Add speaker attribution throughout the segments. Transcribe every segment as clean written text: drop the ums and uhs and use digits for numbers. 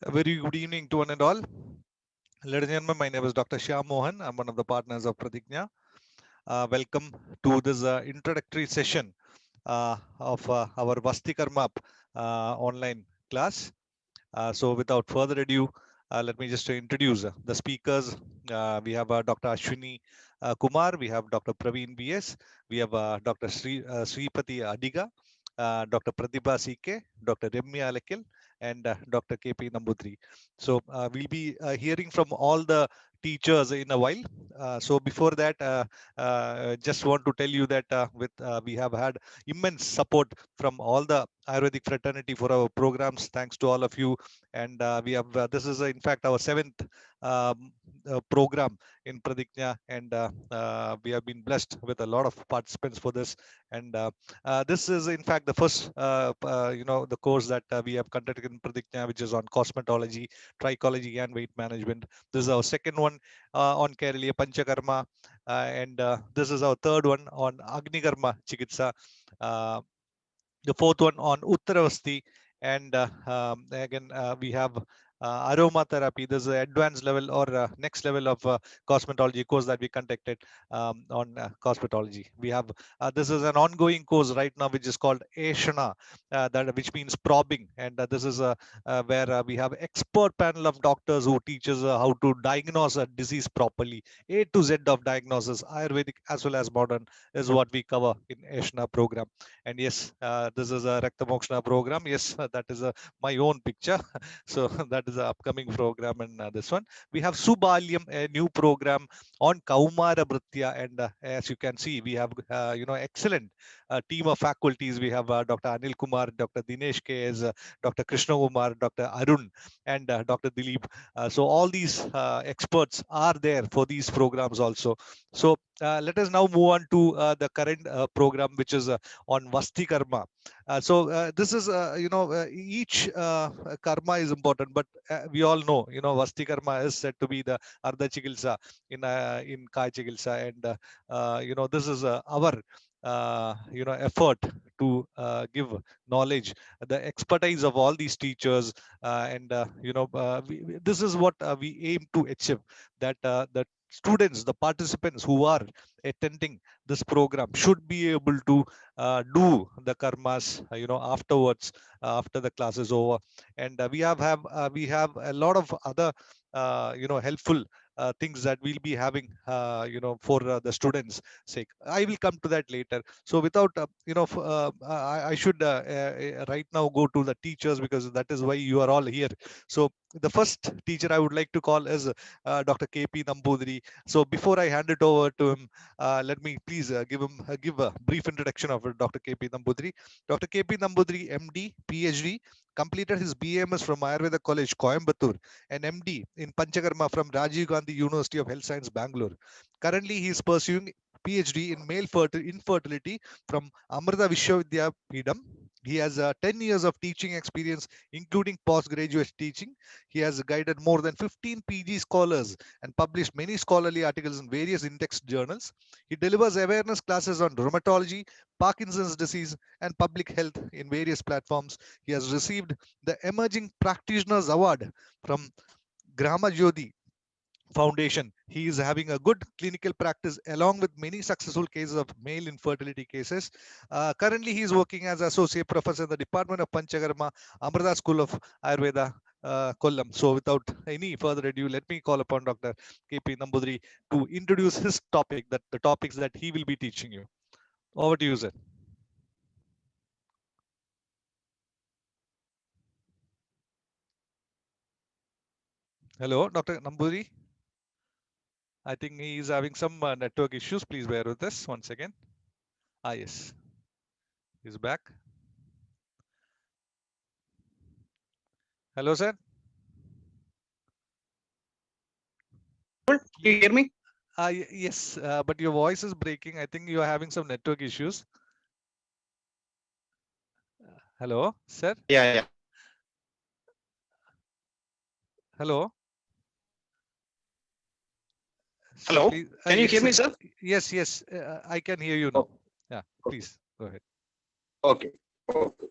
Speaker 1: A very good evening to one and all. Ladies and gentlemen, my name is Dr. Shyam Mohan. I'm one of the partners of Pratigna. Welcome to this introductory session of our Vasti Karma online class. So without further ado, let me just introduce the speakers. We have Dr. Ashwini Kumar, we have Dr. Praveen BS, we have Dr. Sripati Adiga, Dr. Pratibha CK, Dr. Remya Alekil, and Dr. KP Nambudri. So we'll be hearing from all the teachers in a while. So before that, just want to tell you that we have had immense support from all the Ayurvedic fraternity for our programs. Thanks to all of you. And we have this is in fact our seventh program in Pradigna, and we have been blessed with a lot of participants for this. And this is in fact the first the course that we have conducted in Pradigna, which is on cosmetology, trichology, and weight management. This is our second one on Kerala Panchakarma, and this is our third one on Agnikarma Chikitsa. The fourth one on Uttaravasti, and again we have aromatherapy. This is an advanced level or next level of cosmetology course that we conducted on cosmetology. We have this is an ongoing course right now, which is called Ashana, that which means probing, and this is where we have expert panel of doctors who teaches how to diagnose a disease properly. A to Z of diagnosis, Ayurvedic as well as modern, is what we cover in Ashana program. And yes, this is a Rakta Mokshana program. Yes, that is my own picture. So that is the upcoming program. And this one, we have Subalyam, a new program on Kaumara Bhritya. And as you can see, we have excellent team of faculties. We have Dr. Anil Kumar, Dr. Dinesh KS, Dr. Krishna Kumar, Dr. Arun, and Dr. Dilip. So all these experts are there for these programs also. So let us now move on to the current program, which is on Vasti Karma. So this is, each karma is important, but we all know, Vasti Karma is said to be the Ardha Chikilsa in Kai Chikilsa, and this is our effort to give knowledge, the expertise of all these teachers, and this is what we aim to achieve, that the students, the participants who are attending this program should be able to do the karmas afterwards, after the class is over. And we have a lot of other helpful things that we'll be having for the students sake. I will come to that later. So without I should right now go to the teachers, because that is why you are all here. So the first teacher I would like to call is Dr. KP Nambudri. So before I hand it over to him, let me please give a brief introduction of Dr. KP Nambudri. Dr. KP Nambudri, MD, PhD, completed his BAMS from Ayurveda College, Coimbatore, and MD in Panchakarma from Rajiv Gandhi University of Health Science, Bangalore. Currently, he is pursuing PhD in male infertility from Amrita Vishwavidyapeetham. He has 10 years of teaching experience, including postgraduate teaching. He has guided more than 15 PG scholars and published many scholarly articles in various index journals. He delivers awareness classes on rheumatology, Parkinson's disease, and public health in various platforms. He has received the Emerging Practitioners Award from Grama Jyoti Foundation. He is having a good clinical practice along with many successful cases of male infertility cases. Currently, he is working as associate professor in the Department of Panchakarma, Amrita School of Ayurveda, Kollam. So without any further ado, let me call upon Dr. KP Nambudri to introduce his topic, that the topics that he will be teaching you. Over to you, sir. Hello, Dr. Nambudri. I think he is having some network issues. Please bear with us once again. Yes, he's back. Hello, sir.
Speaker 2: Can you hear me?
Speaker 1: Yes, but your voice is breaking. I think you are having some network issues. Hello, sir.
Speaker 2: Yeah.
Speaker 1: Hello, sir.
Speaker 2: Hello.
Speaker 1: Please.
Speaker 2: Can you hear
Speaker 1: Yes,
Speaker 2: me, sir?
Speaker 1: yes. I can hear you now.
Speaker 2: Oh,
Speaker 1: Yeah,
Speaker 2: okay.
Speaker 1: please go ahead.
Speaker 2: Okay. Okay.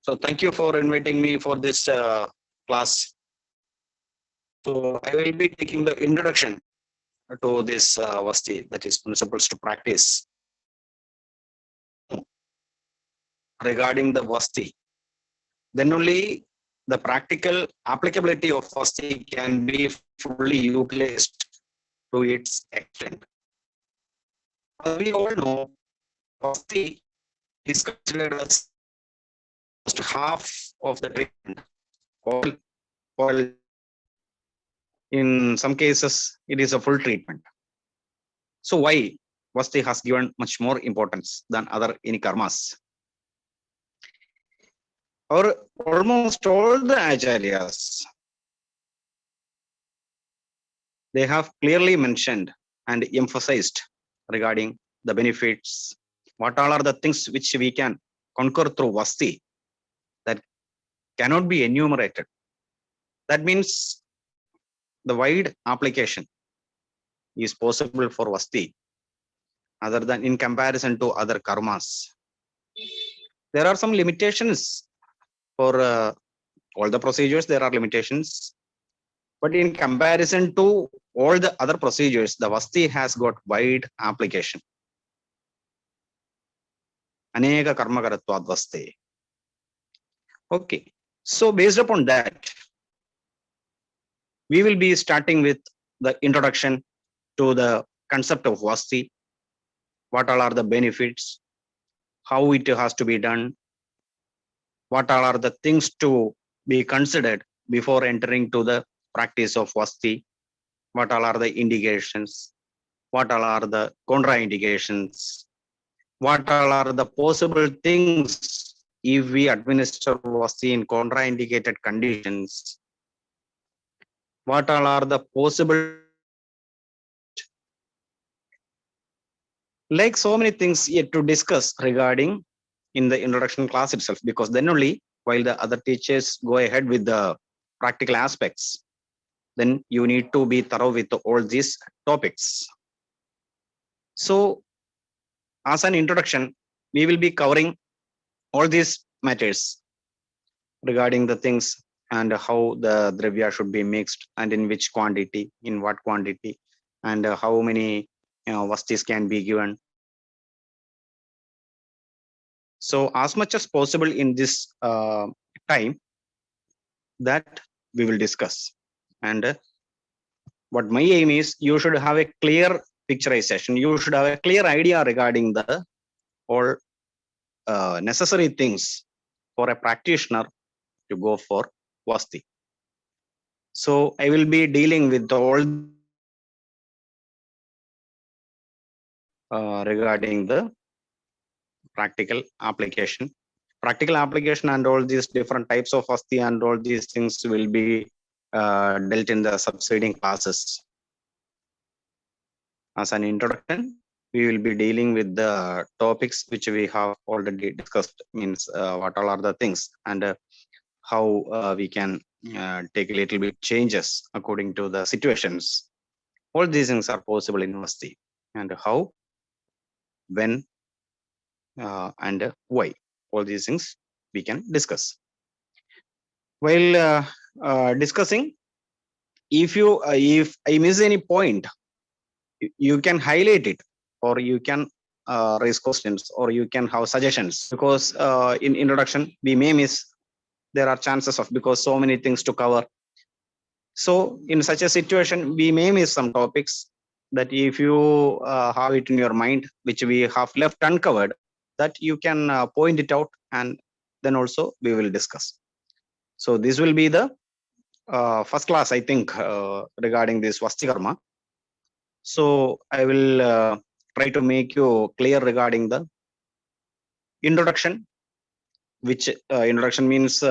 Speaker 2: So thank you for inviting me for this class. So I will be taking the introduction to this Vasti, that is principles to practice. Regarding the Vasti, then only the practical applicability of Vasti can be fully utilized to its extent. As we all know, Vasti is considered as just half of the treatment, while in some cases it is a full treatment. So why Vasti has given much more importance than other any karmas? Or almost all the acharyas, they have clearly mentioned and emphasized regarding the benefits. What all are the things which we can conquer through Vasti that cannot be enumerated? That means the wide application is possible for Vasti other than in comparison to other karmas. There are some limitations for all the procedures, there are limitations. But in comparison to all the other procedures, the Vasti has got wide application. Aneka karmakaratvad Vasti. Okay. So based upon that, we will be starting with the introduction to the concept of Vasti. What all are the benefits? How it has to be done? What all are the things to be considered before entering to the practice of Vasti? What all are the indications? What all are the contraindications? What all are the possible things if we administer Vasti in contraindicated conditions? What all are the possible, like so many things yet to discuss regarding in the introduction class itself, because then only while the other teachers go ahead with the practical aspects, then you need to be thorough with all these topics. So as an introduction, we will be covering all these matters regarding the things and how the dravya should be mixed and in which quantity, in what quantity, and how many vastis can be given. So as much as possible in this time that we will discuss. And what my aim is, you should have a clear picturization. You should have a clear idea regarding the all necessary things for a practitioner to go for Vasti. So I will be dealing with all regarding the practical application. Practical application and all these different types of Vasti and all these things will be dealt in the succeeding classes. As an introduction, we will be dealing with the topics which we have already discussed, means what all are the things and how we can take a little bit changes according to the situations. All these things are possible in Vasti, and how, when, and why. All these things we can discuss. While discussing, if I miss any point, you can highlight it, or you can raise questions, or you can have suggestions, because in introduction we may miss. There are chances of, because so many things to cover. So in such a situation, we may miss some topics that if you have it in your mind, which we have left uncovered, that you can point it out, and then also we will discuss. So this will be the first class, I think, regarding this Vasti Karma. So I will try to make you clear regarding the introduction, which introduction means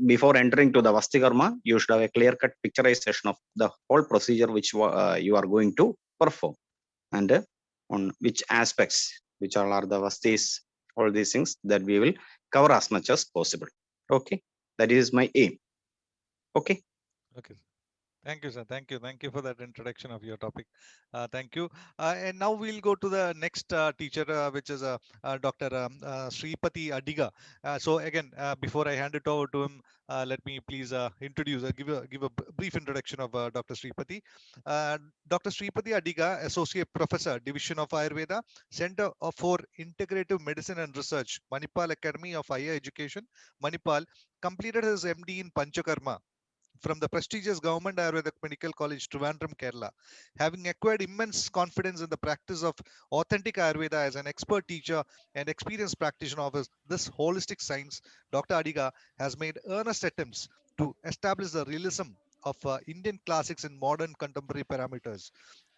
Speaker 2: before entering to the Vasti Karma, you should have a clear-cut picturization of the whole procedure which you are going to perform, and on which aspects, which all are the Vastis, all these things that we will cover as much as possible. Okay, that is my aim. Okay.
Speaker 1: Okay. Thank you, sir. Thank you. Thank you for that introduction of your topic. Thank you. And now we'll go to the next teacher, which is Dr. Sripati Adiga. So again, before I hand it over to him, let me please introduce, give a brief introduction of Dr. Sripati. Uh, Dr. Sripati Adiga, Associate Professor, Division of Ayurveda, for Integrative Medicine and Research, Manipal Academy of Higher Education, Manipal, completed his MD in Panchakarma from the prestigious Government Ayurvedic Medical College, Trivandrum, Kerala. Having acquired immense confidence in the practice of authentic Ayurveda as an expert teacher and experienced practitioner of this holistic science, Dr. Adiga has made earnest attempts to establish the realism of Indian classics in modern contemporary parameters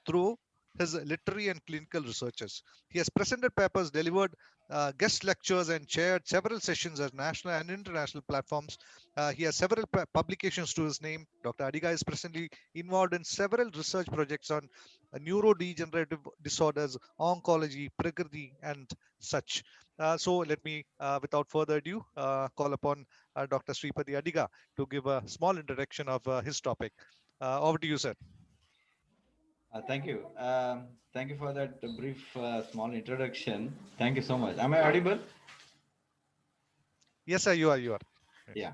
Speaker 1: through his literary and clinical researches. He has presented papers, delivered guest lectures, and chaired several sessions at national and international platforms. He has several publications to his name. Dr. Adiga is presently involved in several research projects on neurodegenerative disorders, oncology, prakriti, and such. So let me, without further ado, call upon Dr. Sripati Adiga to give a small introduction of his topic. Over to you, sir.
Speaker 3: Thank you. Thank you for that brief, small introduction. Thank you so much. Am I audible?
Speaker 1: Yes, sir, you are. You are.
Speaker 3: Yeah.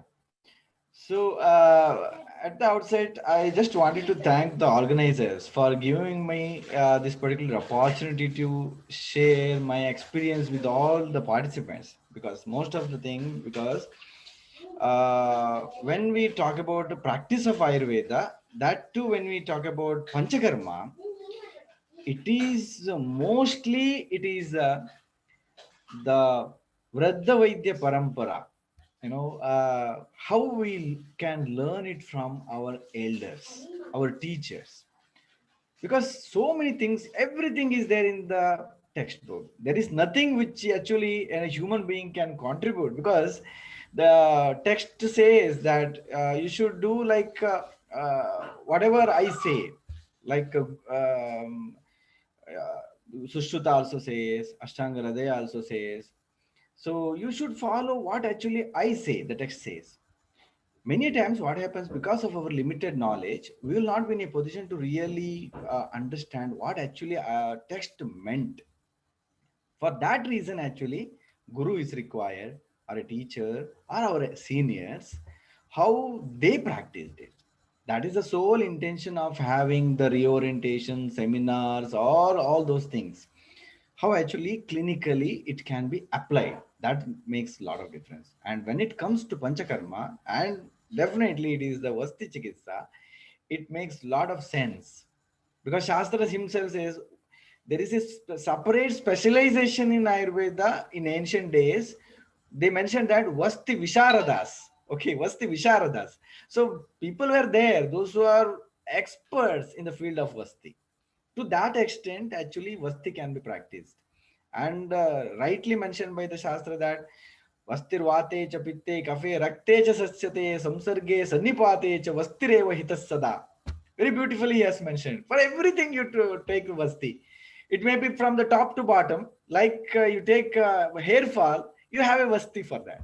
Speaker 3: So, at the outset, I just wanted to thank the organizers for giving me this particular opportunity to share my experience with all the participants. Because most of the thing, because when we talk about the practice of Ayurveda, that too, when we talk about Panchakarma, it is mostly it is the Vradha Vaidya Parampara. How we can learn it from our elders, our teachers, because so many things, everything is there in the textbook. There is nothing which actually a human being can contribute, because the text says that you should do like whatever I say, like Sushruta also says, Ashtanga Hridaya also says. So you should follow what actually I say, the text says. Many times what happens, because of our limited knowledge, we will not be in a position to really understand what actually text meant. For that reason, actually, guru is required, or a teacher, or our seniors, how they practiced it. That is the sole intention of having the reorientation seminars or all those things. How actually clinically it can be applied. That makes a lot of difference. And when it comes to Panchakarma, and definitely it is the Vasti Chikitsa, it makes a lot of sense, because Shastra himself says there is a separate specialization in Ayurveda in ancient days. They mentioned that Vasti Visharadas. Okay, Vasti Visharadas. So people were there, those who are experts in the field of Vasti. To that extent, actually, Vasti can be practiced. And rightly mentioned by the Shastra that Vastirvate cha pitte kafe rakte cha sasyate samsarge sannipate cha vastireva hitas sada. Very beautifully he has mentioned. For everything you to take Vasti. It may be from the top to bottom, like you take hair fall, you have a Vasti for that.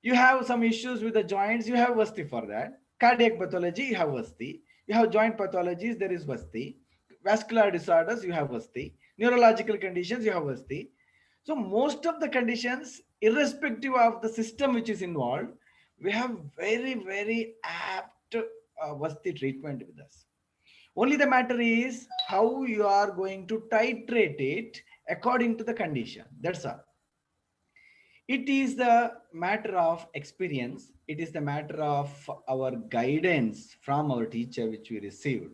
Speaker 3: You have some issues with the joints, you have Vasti for that. Cardiac pathology, you have Vasti. You have joint pathologies, there is Vasti. Vascular disorders, you have Vasti. Neurological conditions, you have Vasti. So most of the conditions, irrespective of the system which is involved, we have very, very apt Vasti treatment with us. Only the matter is how you are going to titrate it according to the condition. That's all. It is the matter of experience. It is the matter of our guidance from our teacher which we received.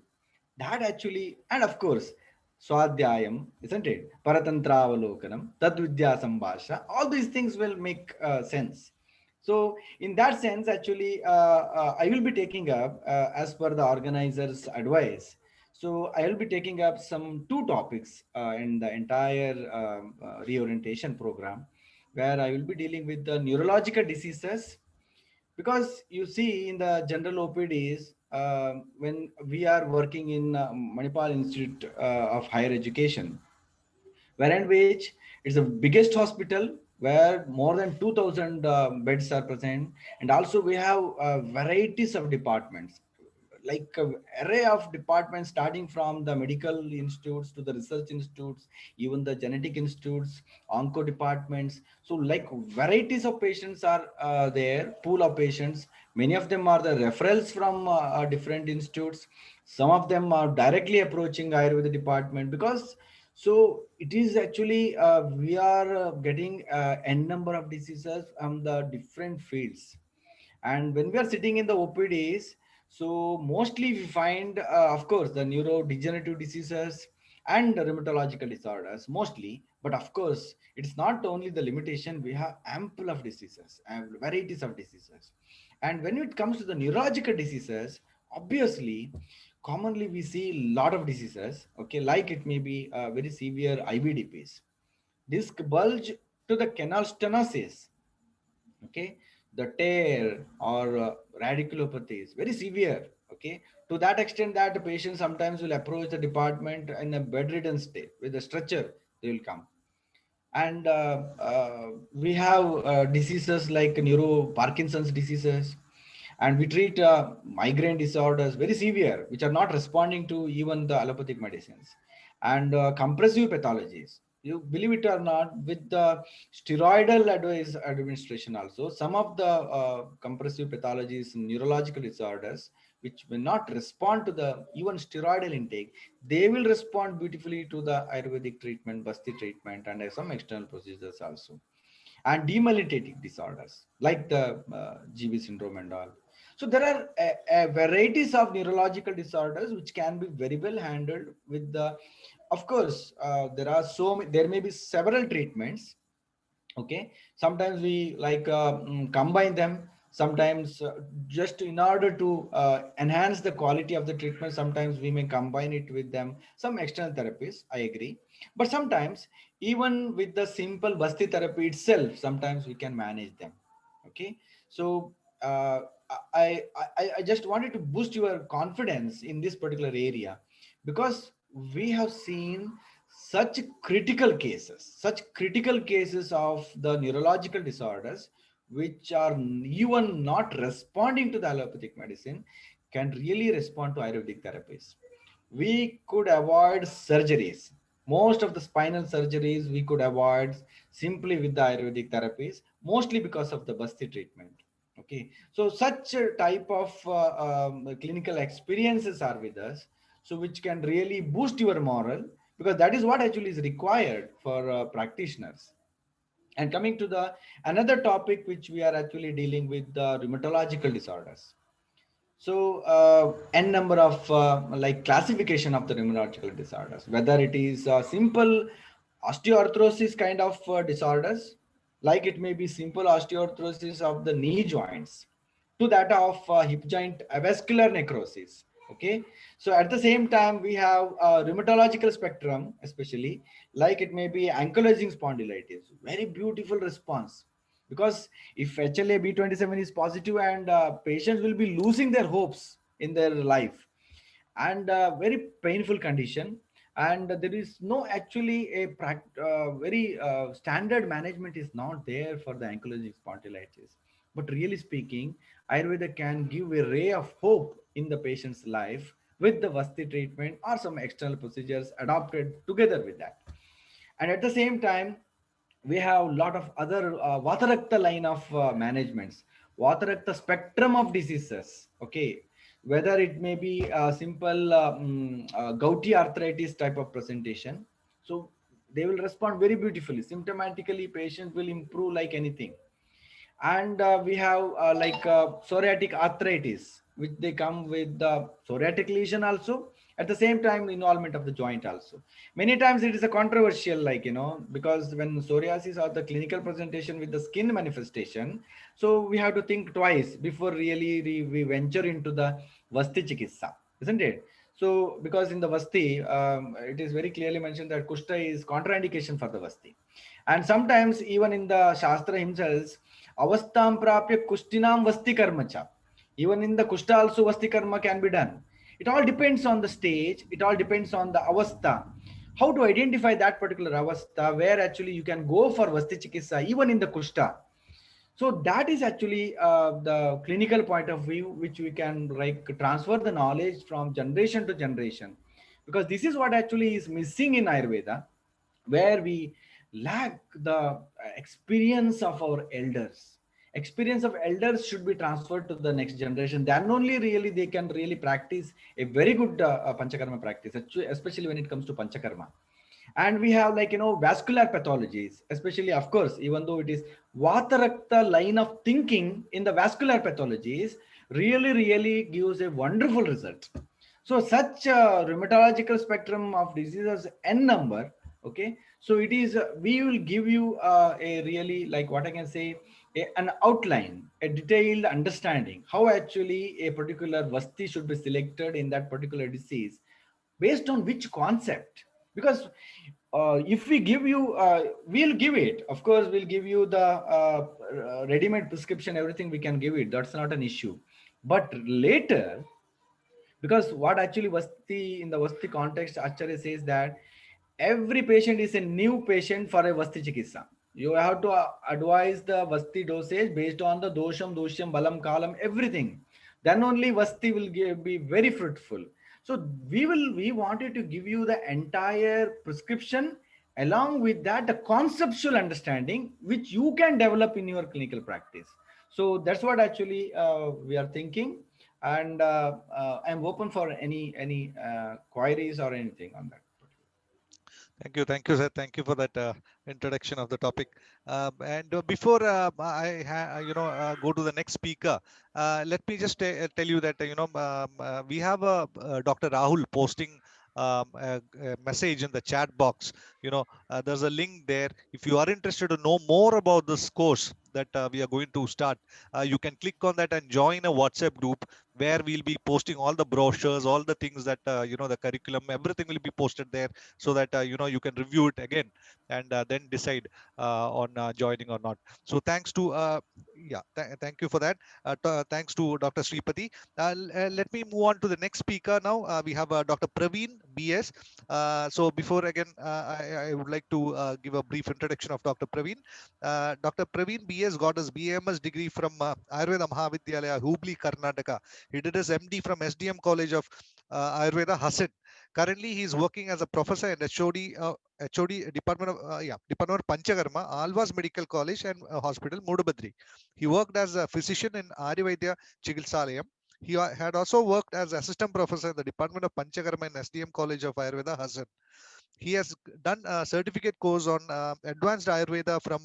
Speaker 3: That actually, and of course, Swadhyayam, isn't it? Paratantravalokanam, Tadvidya Sambhasha, all these things will make sense. So, in that sense, actually, I will be taking up, as per the organizer's advice. So, I will be taking up some two topics in the entire reorientation program, where I will be dealing with the neurological diseases, because you see in the general OPDs, when we are working in Manipal Institute of Higher Education, wherein which it's the biggest hospital where more than 2000 beds are present, and also we have varieties of departments, like a array of departments, starting from the medical institutes to the research institutes, even the genetic institutes, onco departments. So like varieties of patients are there, pool of patients. Many of them are the referrals from different institutes. Some of them are directly approaching Ayurveda department, because so it is actually we are getting n number of diseases from the different fields. And when we are sitting in the OPDs, so mostly we find, of course, the neurodegenerative diseases and the rheumatological disorders mostly. But of course, it's not only the limitation, we have ample of diseases and varieties of diseases. And when it comes to the neurological diseases, obviously, commonly we see a lot of diseases, okay, like it may be very severe IBDPs, disc bulge to the canal stenosis, okay, the tear or radiculopathy is very severe, okay, to that extent that the patient sometimes will approach the department in a bedridden state with a stretcher. They will come. And we have diseases like neuro Parkinson's diseases, and we treat migraine disorders very severe, which are not responding to even the allopathic medicines. And compressive pathologies, you believe it or not, with the steroidal advice administration also, some of the compressive pathologies, neurological disorders, which will not respond to the even steroidal intake, they will respond beautifully to the Ayurvedic treatment, Basti treatment, and some external procedures also. And demyelinating disorders like the GB syndrome and all. So there are varieties of neurological disorders which can be very well handled with the, of course, there may be several treatments, okay. Sometimes we like combine them. Sometimes just in order to enhance the quality of the treatment, sometimes we may combine it with them some external therapies, I agree. But sometimes even with the simple Basti therapy itself, sometimes we can manage them, okay. So uh, I just wanted to boost your confidence in this particular area, because we have seen such critical cases of the neurological disorders, which are even not responding to the allopathic medicine, can really respond to Ayurvedic therapies. We could avoid surgeries. Most of the spinal surgeries we could avoid simply with the Ayurvedic therapies, mostly because of the Basti treatment. Okay, so such a type of clinical experiences are with us, so which can really boost your moral, because that is what actually is required for practitioners. And coming to the another topic which we are actually dealing with, the rheumatological disorders. So n number of like classification of the rheumatological disorders, whether it is simple osteoarthrosis kind of disorders, like it may be simple osteoarthrosis of the knee joints, to that of hip joint avascular necrosis. Okay, so at the same time we have rheumatological spectrum, especially like it may be ankylosing spondylitis, very beautiful response, because if HLA B27 is positive, and patients will be losing their hopes in their life, and very painful condition. And there is no actually a very standard management is not there for the ankylosing spondylitis. But really speaking, Ayurveda can give a ray of hope in the patient's life with the Vasti treatment or some external procedures adopted together with that. And at the same time, we have a lot of other Vatarakta line of managements, Vatarakta spectrum of diseases. Okay, whether it may be a simple gouty arthritis type of presentation. So they will respond very beautifully. Symptomatically, patient will improve like anything. And we have like psoriatic arthritis, which they come with the psoriatic lesion also, at the same time involvement of the joint also. Many times it is a controversial, like, because when psoriasis or the clinical presentation with the skin manifestation, so we have to think twice before really we venture into the Vasti Chikitsa, isn't it? So because in the Vasti, it is very clearly mentioned that Kushta is contraindication for the Vasti. And sometimes even in the Shastra himself, avastam prapya kustinam vasti karmacha. Even in the kushta also vasti karma can be done. It all depends on the stage. It all depends on the avastha. How to identify that particular avastha where actually you can go for vasti chikitsa even in the kushta. So that is actually the clinical point of view, which we can like transfer the knowledge from generation to generation, because this is what actually is missing in Ayurveda, where we lack the experience of our elders. Experience of elders should be transferred to the next generation. Then only really they can really practice a very good panchakarma practice, especially when it comes to panchakarma. And we have like vascular pathologies, especially of course, even though it is vata rakta line of thinking in the vascular pathologies, really gives a wonderful result. So such a rheumatological spectrum of diseases n number. Okay, so it is we will give you a really like what I can say, an outline, a detailed understanding how actually a particular vasti should be selected in that particular disease, based on which concept. Because if we give you we'll give it, of course we'll give you the ready-made prescription, everything we can give it, that's not an issue. But later, because what actually Vasti, in the Vasti context, Acharya says that every patient is a new patient for a Vasti Chikitsa. You have to advise the Vasti dosage based on the dosham, dosham, balam, kalam, everything. Then only Vasti will be very fruitful. So we wanted to give you the entire prescription, along with that the conceptual understanding which you can develop in your clinical practice. So that's what actually we are thinking, and I'm open for any queries or anything on that.
Speaker 1: Thank you, sir. Thank you for that introduction of the topic. And before go to the next speaker, let me just tell you that we have Dr. Rahul posting a message in the chat box. There's a link there. If you are interested to know more about this course that we are going to start, you can click on that and join a WhatsApp group where we'll be posting all the brochures, all the things that the curriculum, everything will be posted there, so that you can review it again and then decide on joining or not. So thanks to thank you for that. Thanks to Dr. Sripati. Let me move on to the next speaker now. We have Dr. Praveen BS. So before again, I would like to give a brief introduction of Dr. Praveen. Dr. Praveen BS got his BAMS degree from Ayurveda Mahavidyalaya, Hubli, Karnataka. He did his MD from SDM College of Ayurveda, Hassan. Currently, he is working as a professor in HOD Department of Panchakarma, Alvas Medical College and Hospital, Mudabadri. He worked as a physician in Aryavaidya Chikitsalayam. He had also worked as assistant professor in the Department of Panchakarma in SDM College of Ayurveda, Hassan. He has done a certificate course on advanced Ayurveda from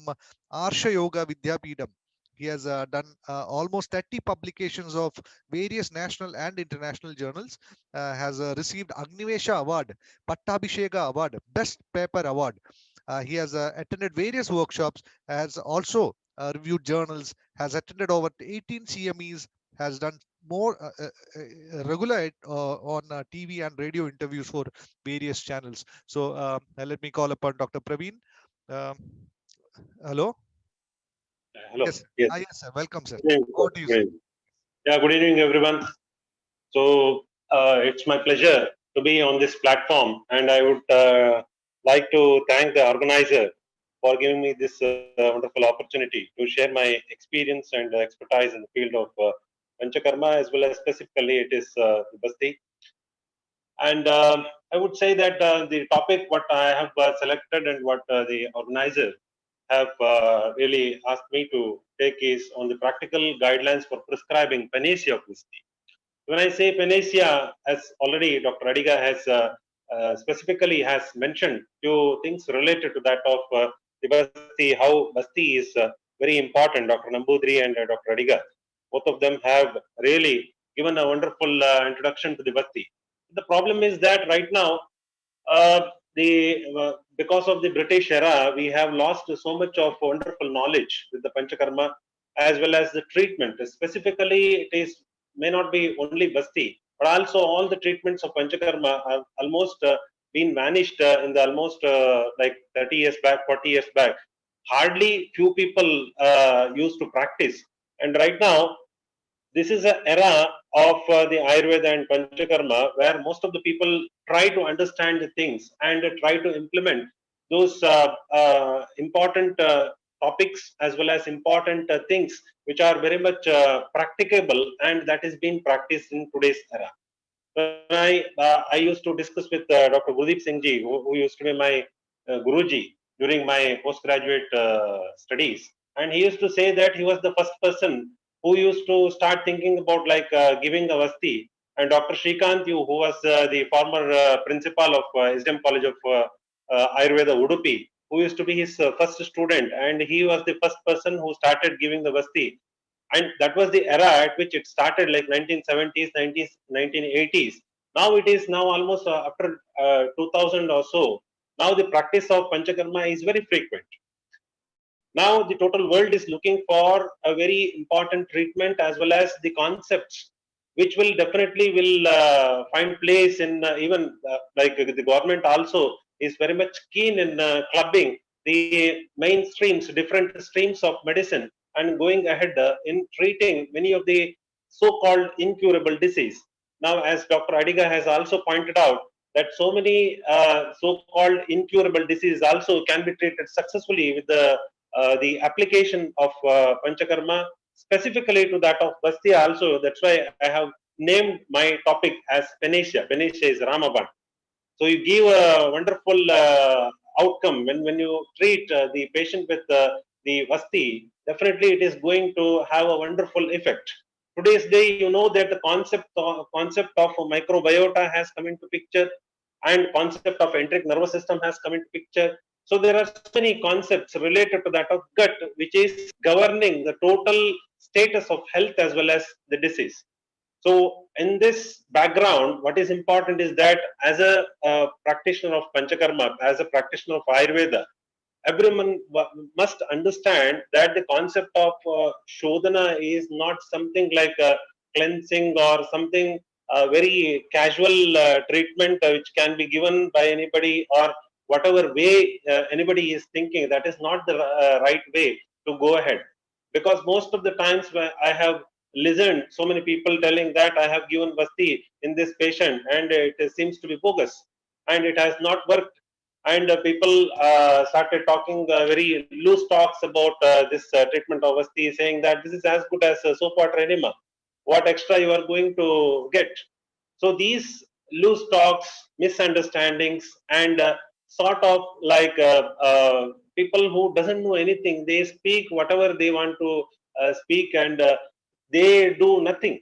Speaker 1: Arsha Yoga Vidyapeetham. He has done almost 30 publications of various national and international journals, has received Agnivesha Award, Pattabhisheka Award, Best Paper Award. He has attended various workshops, has also reviewed journals, has attended over 18 CMEs, has done more regular on TV and radio interviews for various channels. So let me call upon Dr. Praveen. Hello.
Speaker 4: Hello.
Speaker 1: Yes.
Speaker 4: Yes.
Speaker 1: Yes, sir. Welcome, sir.
Speaker 4: Good
Speaker 1: Over to you, sir.
Speaker 4: Yeah, good evening, everyone. So it's my pleasure to be on this platform, and I would like to thank the organizer for giving me this wonderful opportunity to share my experience and expertise in the field of Panchakarma, as well as specifically it is Basti. And I would say that the topic what I have selected and what the organizer have really asked me to take is on the practical guidelines for prescribing panacea of Basti. When I say panacea, as already Dr. Adiga has specifically has mentioned few things related to that of the Basti, how Basti is very important. Dr. Nambudri and Dr. Adiga, both of them have really given a wonderful introduction to the Basti. The problem is that right now, because of the British era, we have lost so much of wonderful knowledge with the Panchakarma as well as the treatment. Specifically, it is may not be only Basti, but also all the treatments of Panchakarma have almost been vanished in the almost like 30 years back, 40 years back. Hardly few people used to practice. And right now, this is an era of the Ayurveda and Panchakarma where most of the people try to understand the things and try to implement those important topics as well as important things which are very much practicable, and that is being practiced in today's era. When I used to discuss with Dr. Gurdeep Singh Ji, who used to be my Guruji during my postgraduate studies, and he used to say that he was the first person who used to start thinking about like giving a vasti. And Dr. Shrikant Yu, who was the former principal of SDM College of Ayurveda Udupi, who used to be his first student, and he was the first person who started giving the vasti. And that was the era at which it started, like 1970s, 90s, 1980s. Now it is now almost after 2000 or so. Now the practice of Panchakarma is very frequent. Now the total world is looking for a very important treatment as well as the concepts which will definitely will find place in even like the government also is very much keen in clubbing the mainstreams, different streams of medicine, and going ahead in treating many of the so-called incurable disease. Now, as Dr. Adiga has also pointed out, that so many so-called incurable diseases also can be treated successfully with the application of Panchakarma, specifically to that of Basti also. That's why I have named my topic as Penetia. Penetia is Ramaban. So you give a wonderful outcome when you treat the patient with the Vasti. Definitely, it is going to have a wonderful effect. Today's day, you know that the concept of microbiota has come into picture, and concept of enteric nervous system has come into picture. So there are so many concepts related to that of gut, which is governing the total status of health as well as the disease. So in this background, what is important is that as a practitioner of Panchakarma, as a practitioner of Ayurveda, everyone must understand that the concept of Shodhana is not something like cleansing or something very casual treatment which can be given by anybody, or whatever way anybody is thinking. That is not the right way to go ahead. Because most of the times when I have listened so many people telling that I have given Vasti in this patient and it seems to be bogus and it has not worked, and people started talking very loose talks about this treatment of Vasti, saying that this is as good as soap water enema. What extra you are going to get? So these loose talks, misunderstandings, and sort of like people who doesn't know anything, they speak whatever they want to speak, and they do nothing.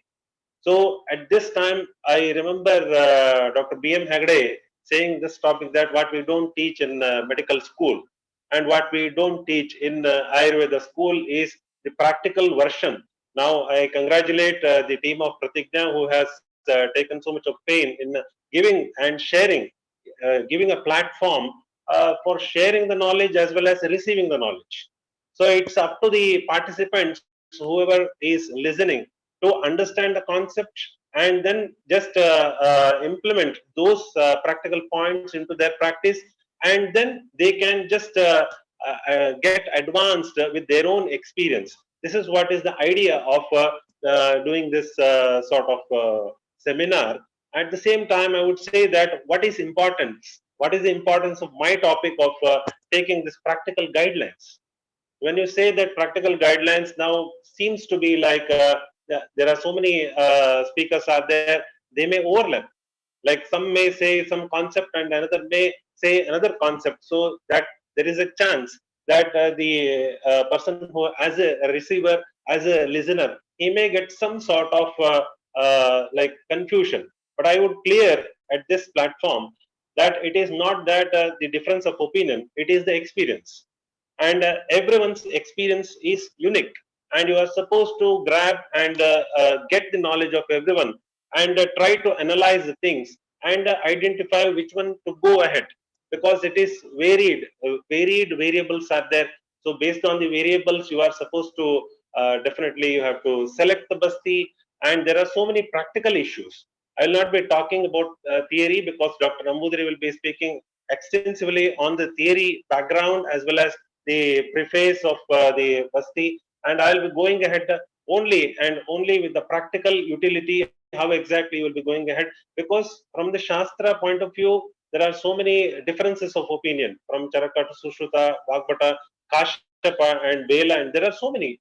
Speaker 4: So at this time, I remember Dr. B.M. Hegde saying this topic, that what we don't teach in medical school and what we don't teach in Ayurveda school is the practical version. Now, I congratulate the team of Pratigna who has taken so much of pain in giving and sharing, giving a platform for sharing the knowledge as well as receiving the knowledge. So it's up to the participants, whoever is listening, to understand the concept and then just implement those practical points into their practice, and then they can just get advanced with their own experience. This is what is the idea of doing this sort of seminar. At the same time, I would say that what is important, what is the importance of my topic of taking this practical guidelines. When you say that practical guidelines now seems to be like there are so many speakers are there, they may overlap. Like some may say some concept and another may say another concept, so that there is a chance that the person who, as a receiver, as a listener, he may get some sort of like confusion. But I would clear at this platform that it is not that the difference of opinion, it is the experience, and everyone's experience is unique, and you are supposed to grab and get the knowledge of everyone, and try to analyze the things and identify which one to go ahead, because it is varied variables are there. So based on the variables, you are supposed to definitely you have to select the Basti, and there are so many practical issues. I will not be talking about theory, because Dr. Nambudiri will be speaking extensively on the theory background as well as the preface of the Basti, and I'll be going ahead only and only with the practical utility, how exactly you will be going ahead, because from the Shastra point of view, there are so many differences of opinion from Charaka to Sushruta, Bhagavata, Kashi and Bela, and there are so many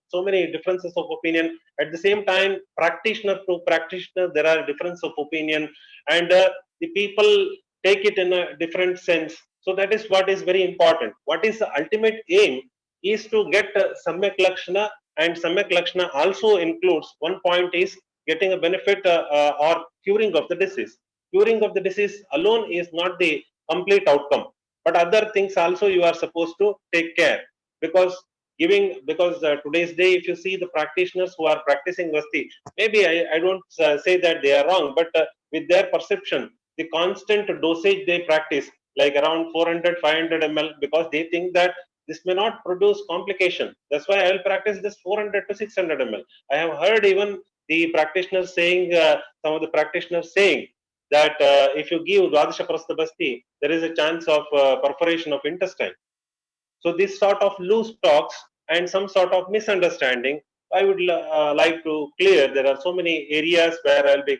Speaker 4: differences of opinion. At the same time, practitioner to practitioner, there are differences of opinion, and the people take it in a different sense. So that is what is very important. What is the ultimate aim is to get Samyak Lakshana, and Samyak Lakshana also includes one point is getting a benefit or curing of the disease. Curing of the disease alone is not the complete outcome, but other things also you are supposed to take care, because today's day, if you see the practitioners who are practicing Vasti, maybe I don't say that they are wrong, but with their perception, the constant dosage they practice, like around 400-500 ml, because they think that this may not produce complication. That's why I will practice this 400 to 600 ml. I have heard even the practitioners saying, some of the practitioners saying that if you give Dwadasha Prastha Basti, there is a chance of perforation of intestine. So this sort of loose talks and some sort of misunderstanding, I would like to clear. There are so many areas where I'll be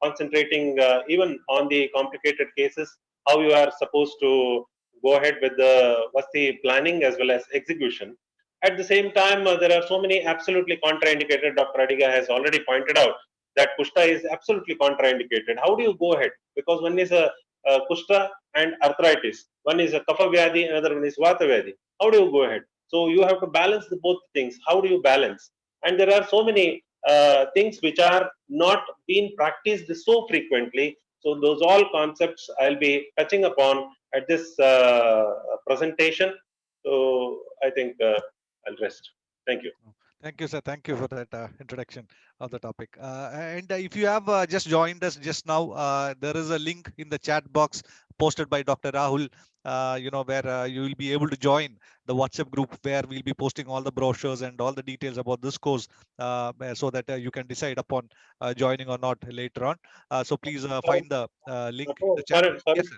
Speaker 4: concentrating even on the complicated cases, how you are supposed to go ahead with the Vasti planning as well as execution. At the same time, there are so many absolutely contraindicated. Dr. Adiga has already pointed out that Kushta is absolutely contraindicated. How do you go ahead? Because one is a Kushta and arthritis. One is a Kapha Vyadhi, another one is Vata Vyadhi. How do you go ahead? So you have to balance the both things. How do you balance? And there are so many things which are not being practiced so frequently. So those all concepts I'll be touching upon at this presentation. So I think I'll rest. Thank you.
Speaker 1: Thank you, sir. Thank you for that introduction of the topic. And if you have just joined us just now, there is a link in the chat box posted by Dr. Rahul, where you will be able to join the WhatsApp group where we'll be posting all the brochures and all the details about this course, so that you can decide upon joining or not later on. So please find the link in the chat. Yes, sir.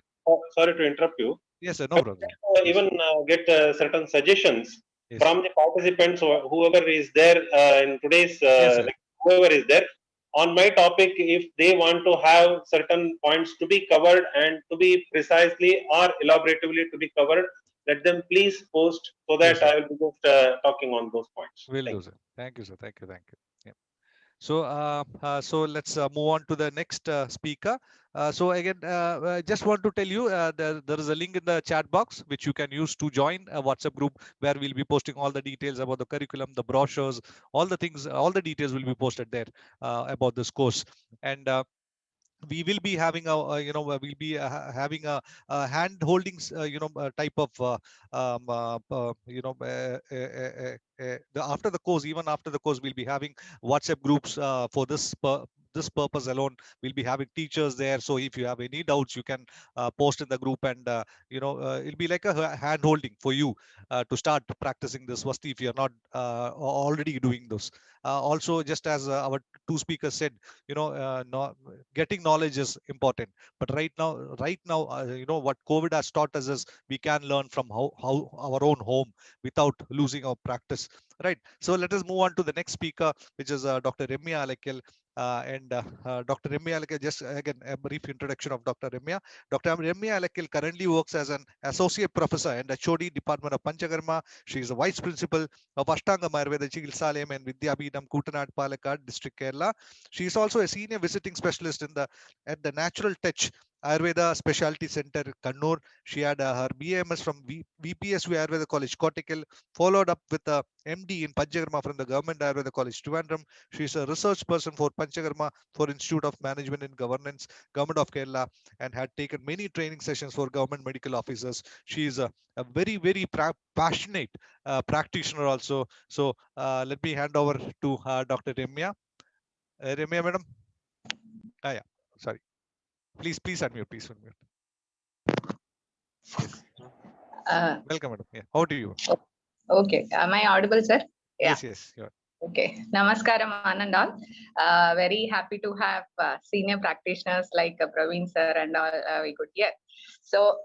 Speaker 4: Sorry to interrupt you.
Speaker 1: Yes, sir. No problem.
Speaker 4: Even get certain suggestions
Speaker 1: Yes.
Speaker 4: from the participants, or whoever is there in today's,
Speaker 1: Yes,
Speaker 4: whoever is there on my topic, if they want to have certain points to be covered and to be precisely or elaboratively to be covered, let them please post, so that
Speaker 1: Yes,
Speaker 4: I will be just talking on those points.
Speaker 1: will
Speaker 4: Thank
Speaker 1: do, sir. Thank you, sir. Thank you. Thank you. Yeah. So let's move on to the next speaker. So again, just want to tell you there is a link in the chat box which you can use to join a WhatsApp group where we'll be posting all the details about the curriculum, the brochures, all the things, all the details will be posted there about this course. And we will be having we'll be having a hand holding type of after the course, even after the course, we'll be having WhatsApp groups for this purpose alone. We'll be having teachers there, so if you have any doubts, you can post in the group, and it'll be like a hand holding for you to start practicing this Vasti if you're not already doing this. Also, just as our two speakers said, getting knowledge is important, but right now what COVID has taught us is we can learn from how our own home without losing our practice, right? So let us move on to the next speaker, which is Dr. Remya Alekil. Dr. Remya Alekil, just again a brief introduction of Dr. Remya. Dr. Remya Alekil currently works as an associate professor and HOD Department of Panchakarma. She is a vice principal of Ashtanga Ayurveda Chikitsalayam and Vidyabhidham, Kutanad, Palakkad District, Kerala. She is also a senior visiting specialist at the Natural Touch Ayurveda Specialty Center, Kannur. She had her BAMS from VPSV Ayurveda College, Kottakkal, followed up with a MD in Panchakarma from the Government Ayurveda College, Trivandrum. She is a research person for Panchakarma for Institute of Management and Governance, Government of Kerala, and had taken many training sessions for government medical officers. She is a very, very passionate practitioner also. So let me hand over to Dr. Remya. Remya, madam. Yeah, sorry. Please unmute. Please unmute. Yes. Welcome, madam. Yeah. How do you?
Speaker 5: Okay. Am I audible, sir? Yeah.
Speaker 1: Yes. You are.
Speaker 5: Okay. Namaskaram, Anand all. Very happy to have senior practitioners like Praveen sir and all we could hear. So,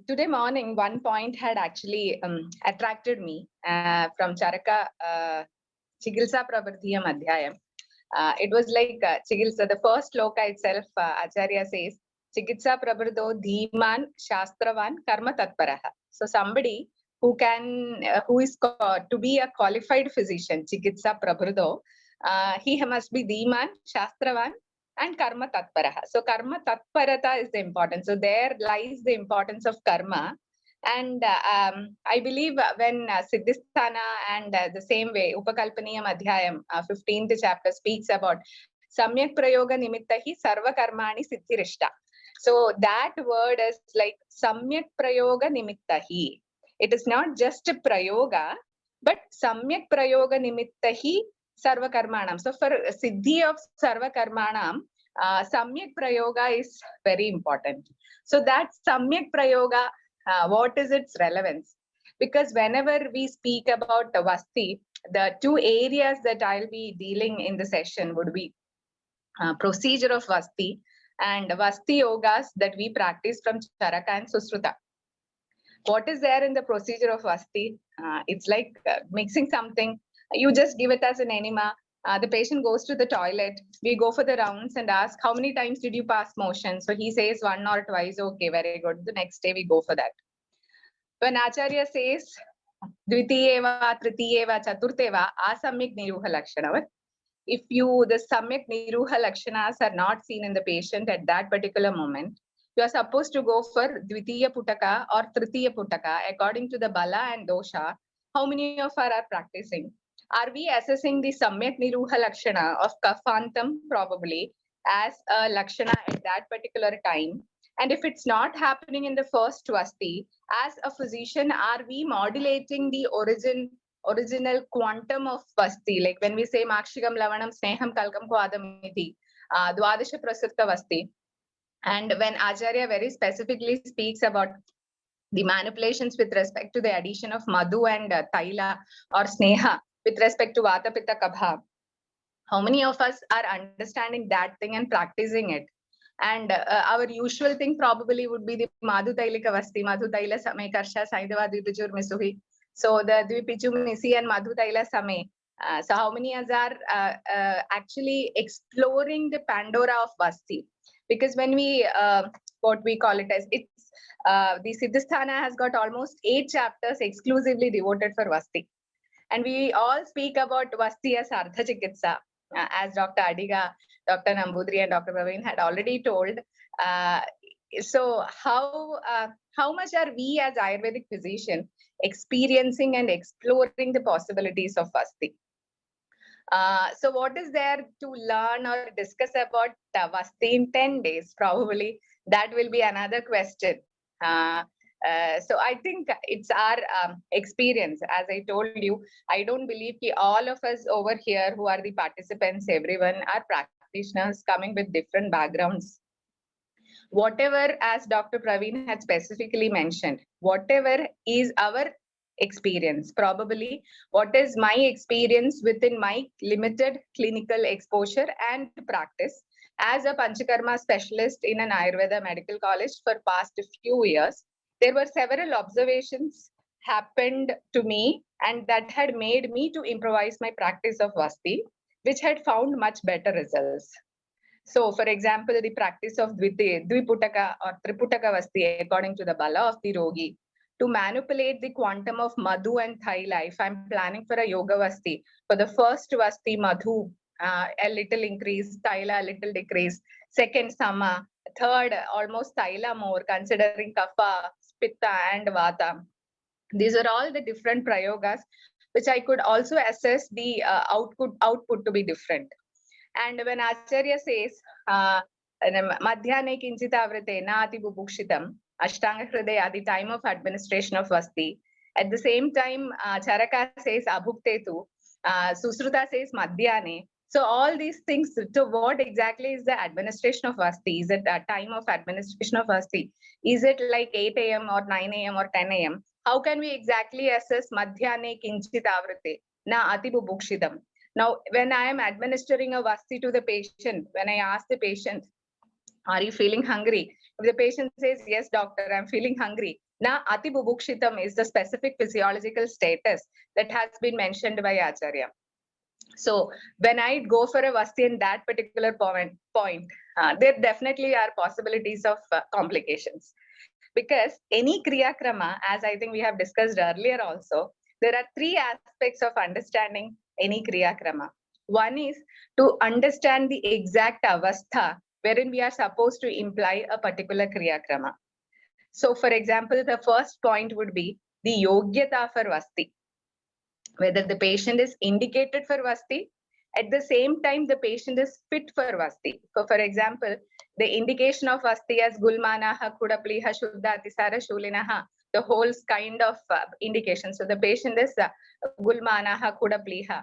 Speaker 5: today morning, one point had actually attracted me from Charaka Chikitsa Prabhardhiyam Adhyayam. It was like Chikitsa, the first sloka itself, Acharya says, Chikitsa Prabhudo Dhiman Shastravan Karma Tatparaha. So somebody who can, who is to be a qualified physician, Chikitsa Prabhudo, he must be Dhiman, Shastravan, and Karma Tatparaha. So Karma Tatparata is the importance. So there lies the importance of karma. And I believe when Siddhisthana and the same way, Upakalpaniyam Adhyayam, 15th chapter speaks about Samyak Prayoga Nimittahi Sarva Karmani Siddhirishta. So that word is like Samyak Prayoga Nimittahi. It is not just a Prayoga, but Samyak Prayoga Nimittahi Sarva Karmanam. So for Siddhi of Sarva Karmanam, Samyak Prayoga is very important. So that Samyak Prayoga, what is its relevance? Because whenever we speak about Vasti, the two areas that I'll be dealing in the session would be procedure of Vasti and Vasti Yogas that we practice from Charaka and Susruta. What is there in the procedure of Vasti? It's like mixing something. You just give it as an enema. The patient goes to the toilet. We go for the rounds and ask, how many times did you pass motion? So he says 1 or twice. Okay, very good. The next day we go for that. When Acharya says, Dvitiyeva, Tritiyeva, Chaturteva, Asamyik Niruha Lakshanavat. If the Samyak Niruha Lakshanas are not seen in the patient at that particular moment, you are supposed to go for Dvitiya Putaka or Tritiya Putaka according to the Bala and Dosha. How many of us are practicing? Are we assessing the Samyak Niruha Lakshana of Kafantam probably as a Lakshana at that particular time? And if it's not happening in the first Vasti, as a physician, are we modulating the original quantum of Vasti? Like when we say Makshigam Lavanam Sneham Kalkam Kwadamiti, Dwadasha Prasutta Vasti. And when Acharya very specifically speaks about the manipulations with respect to the addition of Madhu and Taila or Sneha with respect to Vata Pitta Kabha, how many of us are understanding that thing and practicing it? And our usual thing probably would be the Madhu Tailika Vasti, Madhu Taila Same Karsha Saidava Dvipijur Misuhi. So the Dvipiju Misi and Madhu Taila Same. So how many of us are actually exploring the Pandora of Vasti? Because when we, what we call it as, it's the Siddhisthana has got almost 8 chapters exclusively devoted for Vasti. And we all speak about Vasti as Ardha Chikitsa, as Dr. Adiga, Dr. Nambudri and Dr. Praveen had already told. So how much are we as Ayurvedic physician experiencing and exploring the possibilities of Vasti? So what is there to learn or discuss about Vasti in 10 days? Probably that will be another question. So I think it's our experience. As I told you, I don't believe that all of us over here who are the participants, everyone are practitioners coming with different backgrounds. Whatever, as Dr. Praveen had specifically mentioned, whatever is our experience, probably what is my experience within my limited clinical exposure and practice as a Panchakarma specialist in an Ayurveda medical college for past few years, there were several observations happened to me and that had made me to improvise my practice of Vasti, which had found much better results. So, for example, the practice of Dviputaka or Triputaka Vasti according to the Bala of the Rogi, to manipulate the quantum of Madhu and Thaila. If I'm planning for a Yoga Vasti, for the first Vasti, Madhu, a little increase, Thaila, a little decrease, second Sama, third, almost Thaila more, considering Kapha, Pitta and Vata. These are all the different prayogas, which I could also assess the output to be different. And when Acharya says, Madhyane Kinchitavrite na ati bubukshitam, Ashtanga Hridaya, at the time of administration of Vasti. At the same time, Charaka says Abhuktetu, Susruta says Madhyane. So all these things, so what exactly is the administration of Vasti? Is it a time of administration of Vasti? Is it like 8 a.m. or 9 a.m. or 10 a.m.? How can we exactly assess Madhyane Kinchitavrite na ati bubukshitam? Now, when I am administering a Vasti to the patient, when I ask the patient, are you feeling hungry? If the patient says, yes, doctor, I'm feeling hungry. Na ati bubukshitam is the specific physiological status that has been mentioned by Acharya. So when I go for a Vasti in that particular point, there definitely are possibilities of complications. Because any Kriya Krama, as I think we have discussed earlier also, there are three aspects of understanding any Kriya Krama. One is to understand the exact avastha wherein we are supposed to imply a particular Kriya Krama. So, for example, the first point would be the Yogyata for Vasti, whether the patient is indicated for Vasti. At the same time, the patient is fit for Vasti. So, for example, the indication of Vasti as Gulmanaha, Kudapliha, Shuddha, Atisara, Shulinaha, the whole kind of indication. So, the patient is Gulmanaha, Kudapliha,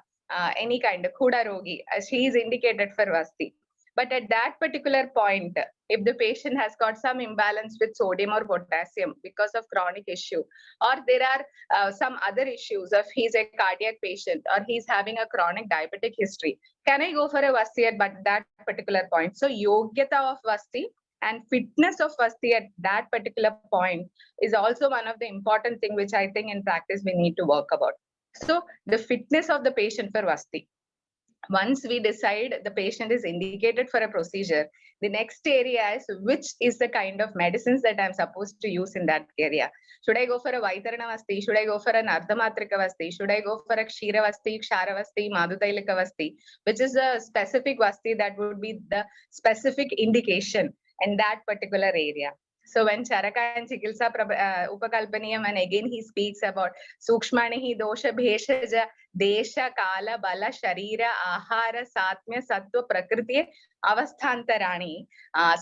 Speaker 5: any kind of Kudarogi, as he is indicated for Vasti. But at that particular point, if the patient has got some imbalance with sodium or potassium because of chronic issue, or there are some other issues, if he's a cardiac patient or he's having a chronic diabetic history, can I go for a Vasti at that particular point? So Yogyata of Vasti and fitness of Vasti at that particular point is also one of the important thing which I think in practice we need to work about. So the fitness of the patient for Vasti. Once we decide the patient is indicated for a procedure, the next area is which is the kind of medicines that I'm supposed to use in that area. Should I go for a Vaitarana Vasti? Should I go for an Ardhamatrika Vasti? Should I go for a Kshira Vasti, Kshara Vasti, Madhutailika Vasti, which is a specific Vasti that would be the specific indication in that particular area. So when Charaka and Chikilsa Upakalpaniyam, and again he speaks about Sukshmanihi Dosha Bheshaja Desha Kala Bala Sharira Ahara Satmya Sattva Prakriti Avasthantarani.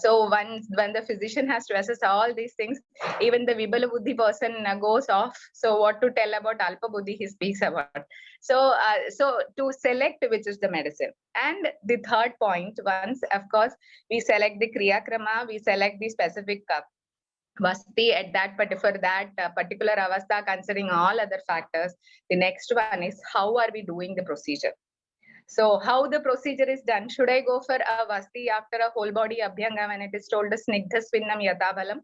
Speaker 5: So when the physician has to assess all these things, even the Vibala Buddhi person goes off. So what to tell about Alpa Buddhi he speaks about. So to select which is the medicine. And the third point, once of course we select the Kriya Krama, we select the specific Vasti at that particular avastha, considering all other factors. The next one is how are we doing the procedure? So how the procedure is done? Should I go for a Vasti after a whole body Abhyanga when it is told a Snigdha Svinnam Yatavalam?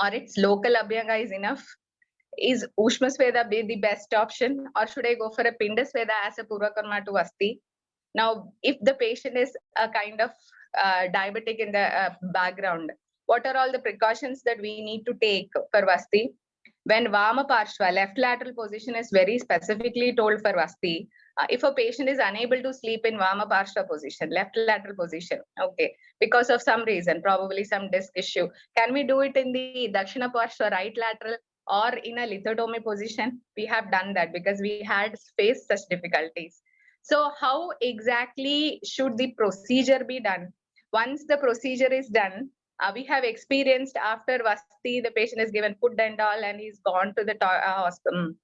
Speaker 5: Or its local Abhyanga is enough? Is Ushma Sveda be the best option? Or should I go for a Pinda Sveda as a Purvakarma to Vasti? Now, if the patient is a kind of diabetic in the background, what are all the precautions that we need to take for Vasti? When Vama Parshva, left lateral position is very specifically told for Vasti. If a patient is unable to sleep in Vama Parshva position, left lateral position, okay, because of some reason, probably some disc issue, can we do it in the Dakshina Parshva, right lateral, or in a lithotomy position? We have done that because we had faced such difficulties. So how exactly should the procedure be done? Once the procedure is done, we have experienced after Vasti, the patient is given food and all, and he's gone to the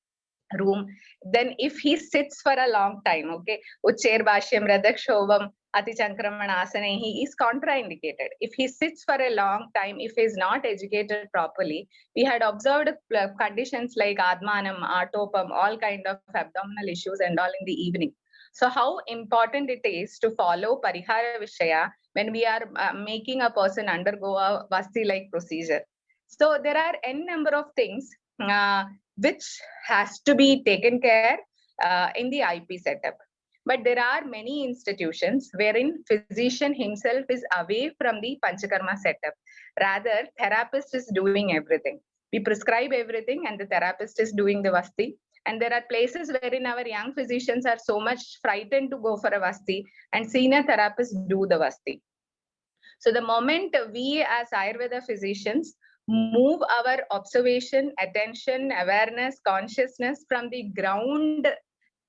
Speaker 5: room. Then if he sits for a long time, okay, Uchcher Bhashyam, Radhakshovam, Atichankramana, he is contraindicated. If he sits for a long time, if he is not educated properly, we had observed conditions like Admanam, Atopam, all kind of abdominal issues and all in the evening. So how important it is to follow Parihara Vishaya when we are making a person undergo a Vasti-like procedure. So there are n number of things which has to be taken care in the IP setup. But there are many institutions wherein physician himself is away from the Panchakarma setup. Rather, therapist is doing everything. We prescribe everything and the therapist is doing the Vasti. And there are places wherein our young physicians are so much frightened to go for a Vasti and senior therapists do the Vasti. So the moment we as Ayurveda physicians move our observation, attention, awareness, consciousness from the ground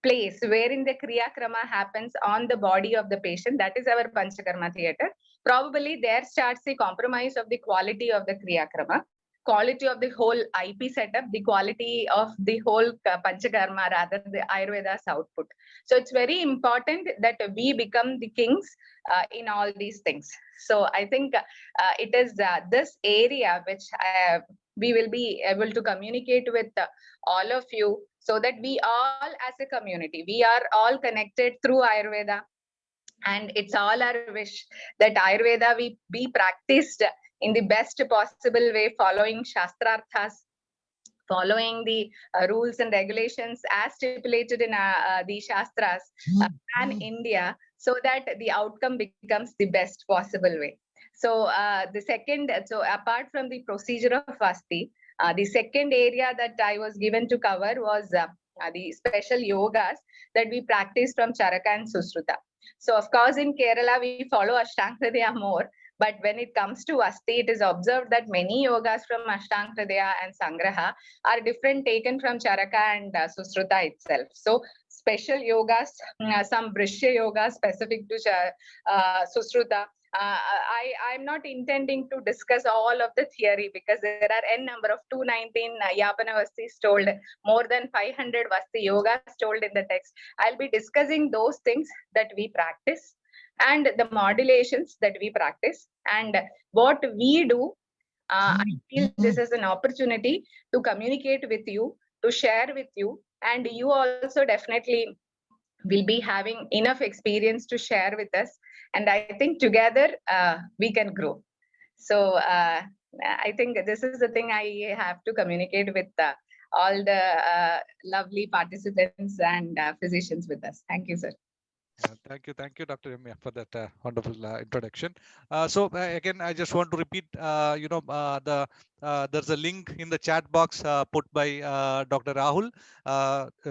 Speaker 5: place wherein the Kriya Krama happens on the body of the patient, that is our Panchakarma theatre, probably there starts the compromise of the quality of the Kriya Krama, quality of the whole IP setup, the quality of the whole Panchakarma, rather the Ayurveda's output. So it's very important that we become the kings in all these things. So I think it is this area which we will be able to communicate with all of you, so that we all as a community, we are all connected through Ayurveda. And it's all our wish that Ayurveda be practiced in the best possible way, following Shastrarthas, following the rules and regulations as stipulated in the Shastras pan India, so that the outcome becomes the best possible way. So so apart from the procedure of Vasti, the second area that I was given to cover was the special yogas that we practice from Charaka and Susruta. So of course in Kerala we follow Ashtanga Hridaya more, but when it comes to Vasti, it is observed that many yogas from Ashtanga Hridaya and Sangraha are different, taken from Charaka and Susruta itself. So special yogas, some Vrishya yoga specific to Susruta. I'm not intending to discuss all of the theory because there are n number of 219 Yapana Vastis told, more than 500 Vasti yogas told in the text. I'll be discussing those things that we practice and the modulations that we practice and what we do. I feel this is an opportunity to communicate with you, to share with you, and you also definitely will be having enough experience to share with us. And I think together we can grow. So I think this is the thing I have to communicate with all the lovely participants and physicians with us. Thank you, sir.
Speaker 1: Thank you, Dr. Ramya, for that wonderful introduction. So again, I just want to repeat, there's a link in the chat box put by Dr. Rahul,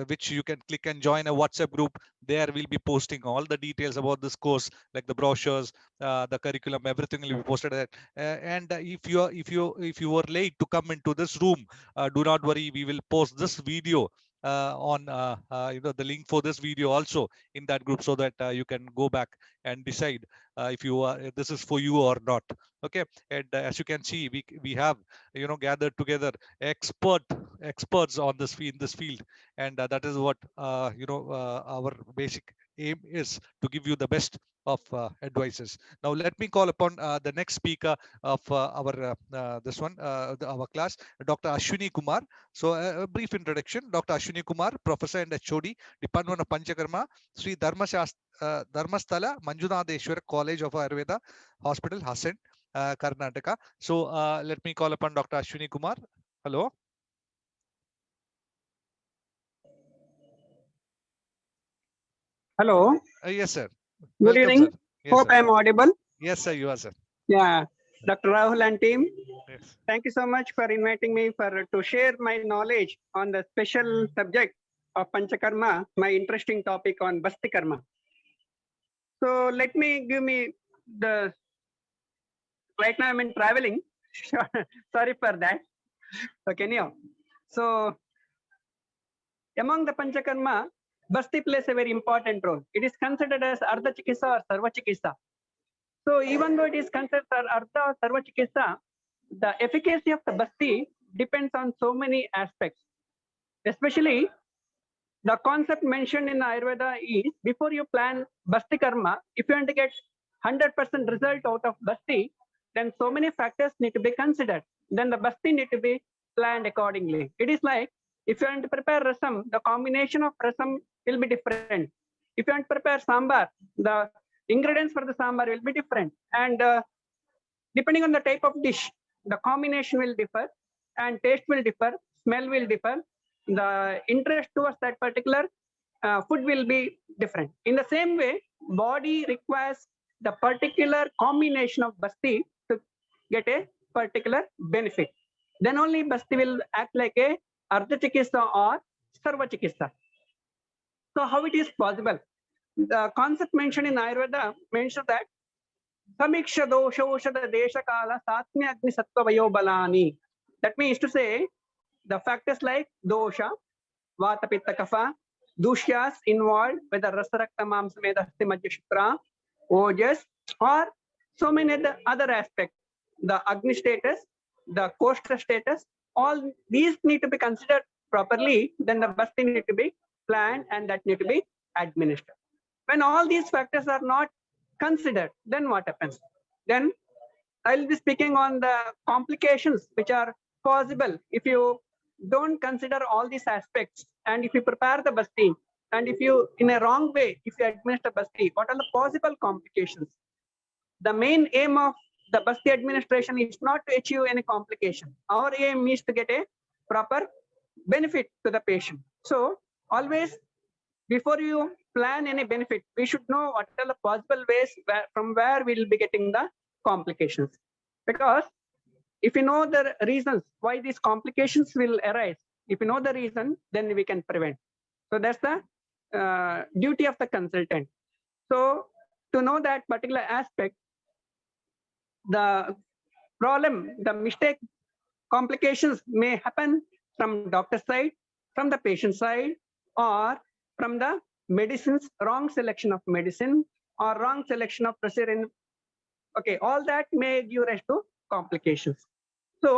Speaker 1: which you can click and join a WhatsApp group. There we'll be posting all the details about this course, like the brochures, the curriculum, everything will be posted there. And if you were late to come into this room, do not worry, we will post this video on the link for this video also in that group, so that you can go back and decide if this is for you or not. Okay, and as you can see, we have gathered together experts on this in this field, and that is what our basic aim is, to give you the best of advices. Now let me call upon the next speaker of our our class, Dr. Ashwini Kumar. So a brief introduction. Dr. Ashwini Kumar, Professor and HOD, Department of Panchakarma, Sri Dharmasthala Manjunadeshwar College of Ayurveda Hospital, Hassan, Karnataka. So let me call upon Dr. Ashwini Kumar. Hello.
Speaker 6: Hello.
Speaker 1: Yes, sir.
Speaker 6: Good
Speaker 1: Welcome,
Speaker 6: evening.
Speaker 1: sir. Yes,
Speaker 6: Hope
Speaker 1: sir.
Speaker 6: I am audible.
Speaker 1: Yes, sir, you are, sir.
Speaker 6: Yeah, Dr. Rahul and team,
Speaker 1: Yes.
Speaker 6: thank you so much for inviting me to share my knowledge on the special subject of Panchakarma, my interesting topic on Basti Karma. So let me give me the, right now I'm in traveling. Sorry for that. Okay, anyhow. So among the Panchakarma, Basti plays a very important role. It is considered as Ardha Chikitsa or Sarva Chikitsa. So even though it is considered Ardha or Sarva Chikitsa, the efficacy of the Basti depends on so many aspects. Especially the concept mentioned in Ayurveda is, before you plan Basti Karma, if you want to get 100% result out of Basti, then so many factors need to be considered. Then the Basti need to be planned accordingly. It is like, if you want to prepare rasam, the combination of rasam will be different. If you want to prepare sambar, the ingredients for the sambar will be different. And depending on the type of dish, the combination will differ and taste will differ, smell will differ. The interest towards that particular food will be different. In the same way, body requires the particular combination of Basti to get a particular benefit. Then only Basti will act like a Ardha Chikitsa or Sarva Chikitsa. So how it is possible? The concept mentioned in Ayurveda mentions that Samiksha dosha oshada desha kala satmya agni sattva vayo balani. That means to say, the factors like dosha, vata pitta kapha, dushyas involved, whether rasarakta mamsa medasti majyashukra, ojas, or so many other aspects. The agni status, the kostra status, all these need to be considered properly. Then the Basti need to be planned and that need to be administered. When all these factors are not considered, then what happens? Then I'll be speaking on the complications which are possible if you don't consider all these aspects, and if you prepare the Basti, and if you, in a wrong way, if you administer Basti, what are the possible complications? The main aim of the Basti administration is not to achieve any complication. Our aim is to get a proper benefit to the patient. So always before you plan any benefit, we should know what are the possible ways from where we will be getting the complications. Because if you know the reasons why these complications will arise, if you know the reason, then we can prevent. So that's the duty of the consultant. So to know that particular aspect, the problem, the mistake, complications may happen from doctor side, from the patient side, or from the medicines, wrong selection of medicine or wrong selection of procedure. Okay, all that may give rise to complications. So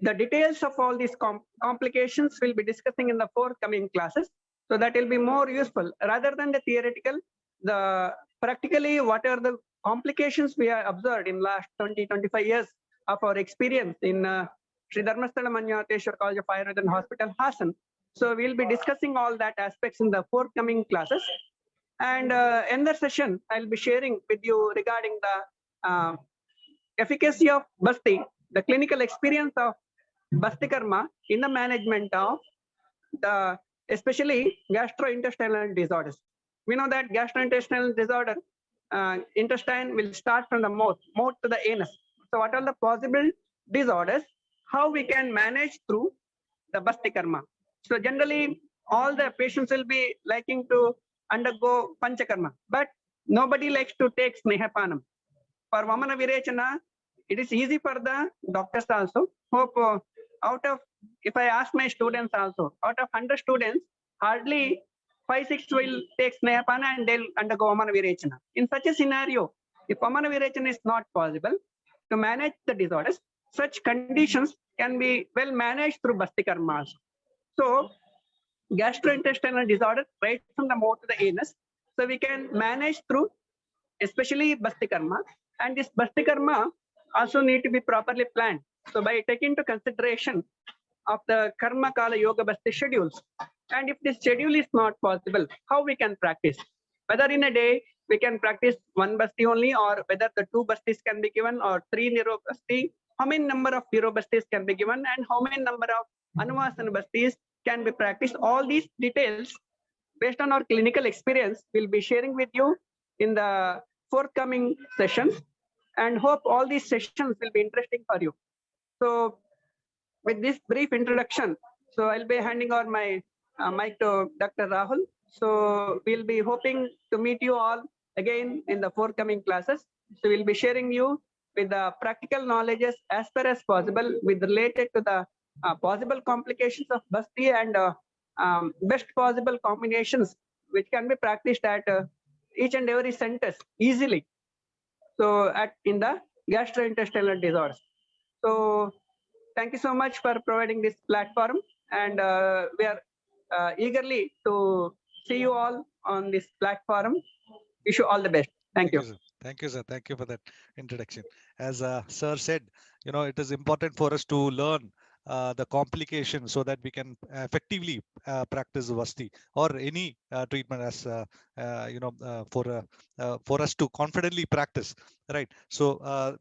Speaker 6: the details of all these complications will be discussing in the forthcoming classes. So that will be more useful rather than the theoretical. The practically whatever the complications we have observed in last 20-25 years of our experience in Sri Dharmasthala Manjunatheshwar College of Ayurveda and Hospital, Hassan. So we'll be discussing all that aspects in the forthcoming classes. And in the session, I'll be sharing with you regarding the efficacy of Basti, the clinical experience of Basti Karma in the management of the especially gastrointestinal disorders. We know that gastrointestinal disorder, intestine will start from the mouth to the anus. So what are the possible disorders? How we can manage through the Basti Karma? So generally, all the patients will be liking to undergo Panchakarma, but nobody likes to take Snehapanam. For Vamana Virechana, it is easy for the doctors also. Hope out of, if I ask my students also, out of 100 students, hardly 5-6 will take Snehapana and they'll undergo Vamana Virechana. In such a scenario, if Vamana Virechana is not possible to manage the disorders, such conditions can be well managed through Basti Karma also. So gastrointestinal disorder right from the mouth to the anus. So we can manage through especially Basti Karma, and this Basti Karma also need to be properly planned. So by taking into consideration of the Karma Kala Yoga Basti schedules, and if this schedule is not possible, how we can practice? Whether in a day we can practice one Basti only, or whether the 2 Bastis can be given, or 3 Niro Basti, how many number of Niro Bastis can be given, and how many number of Anuvasana Bastis can be practiced. All these details based on our clinical experience we'll be sharing with you in the forthcoming sessions, and hope all these sessions will be interesting for you. So with this brief introduction, so I'll be handing over my mic to Dr. Rahul. So we'll be hoping to meet you all again in the forthcoming classes. So we'll be sharing you with the practical knowledges as far as possible with related to the possible complications of Basti and best possible combinations which can be practiced at each and every centers easily. So in the gastrointestinal disorders. So thank you so much for providing this platform, and we are eagerly to see you all on this platform. Wish you all the best. Thank you.
Speaker 1: Sir. Thank you, sir. Thank you for that introduction. As sir said, it is important for us to learn the complications so that we can effectively practice Vasti or any treatment as for us to confidently practice, right? So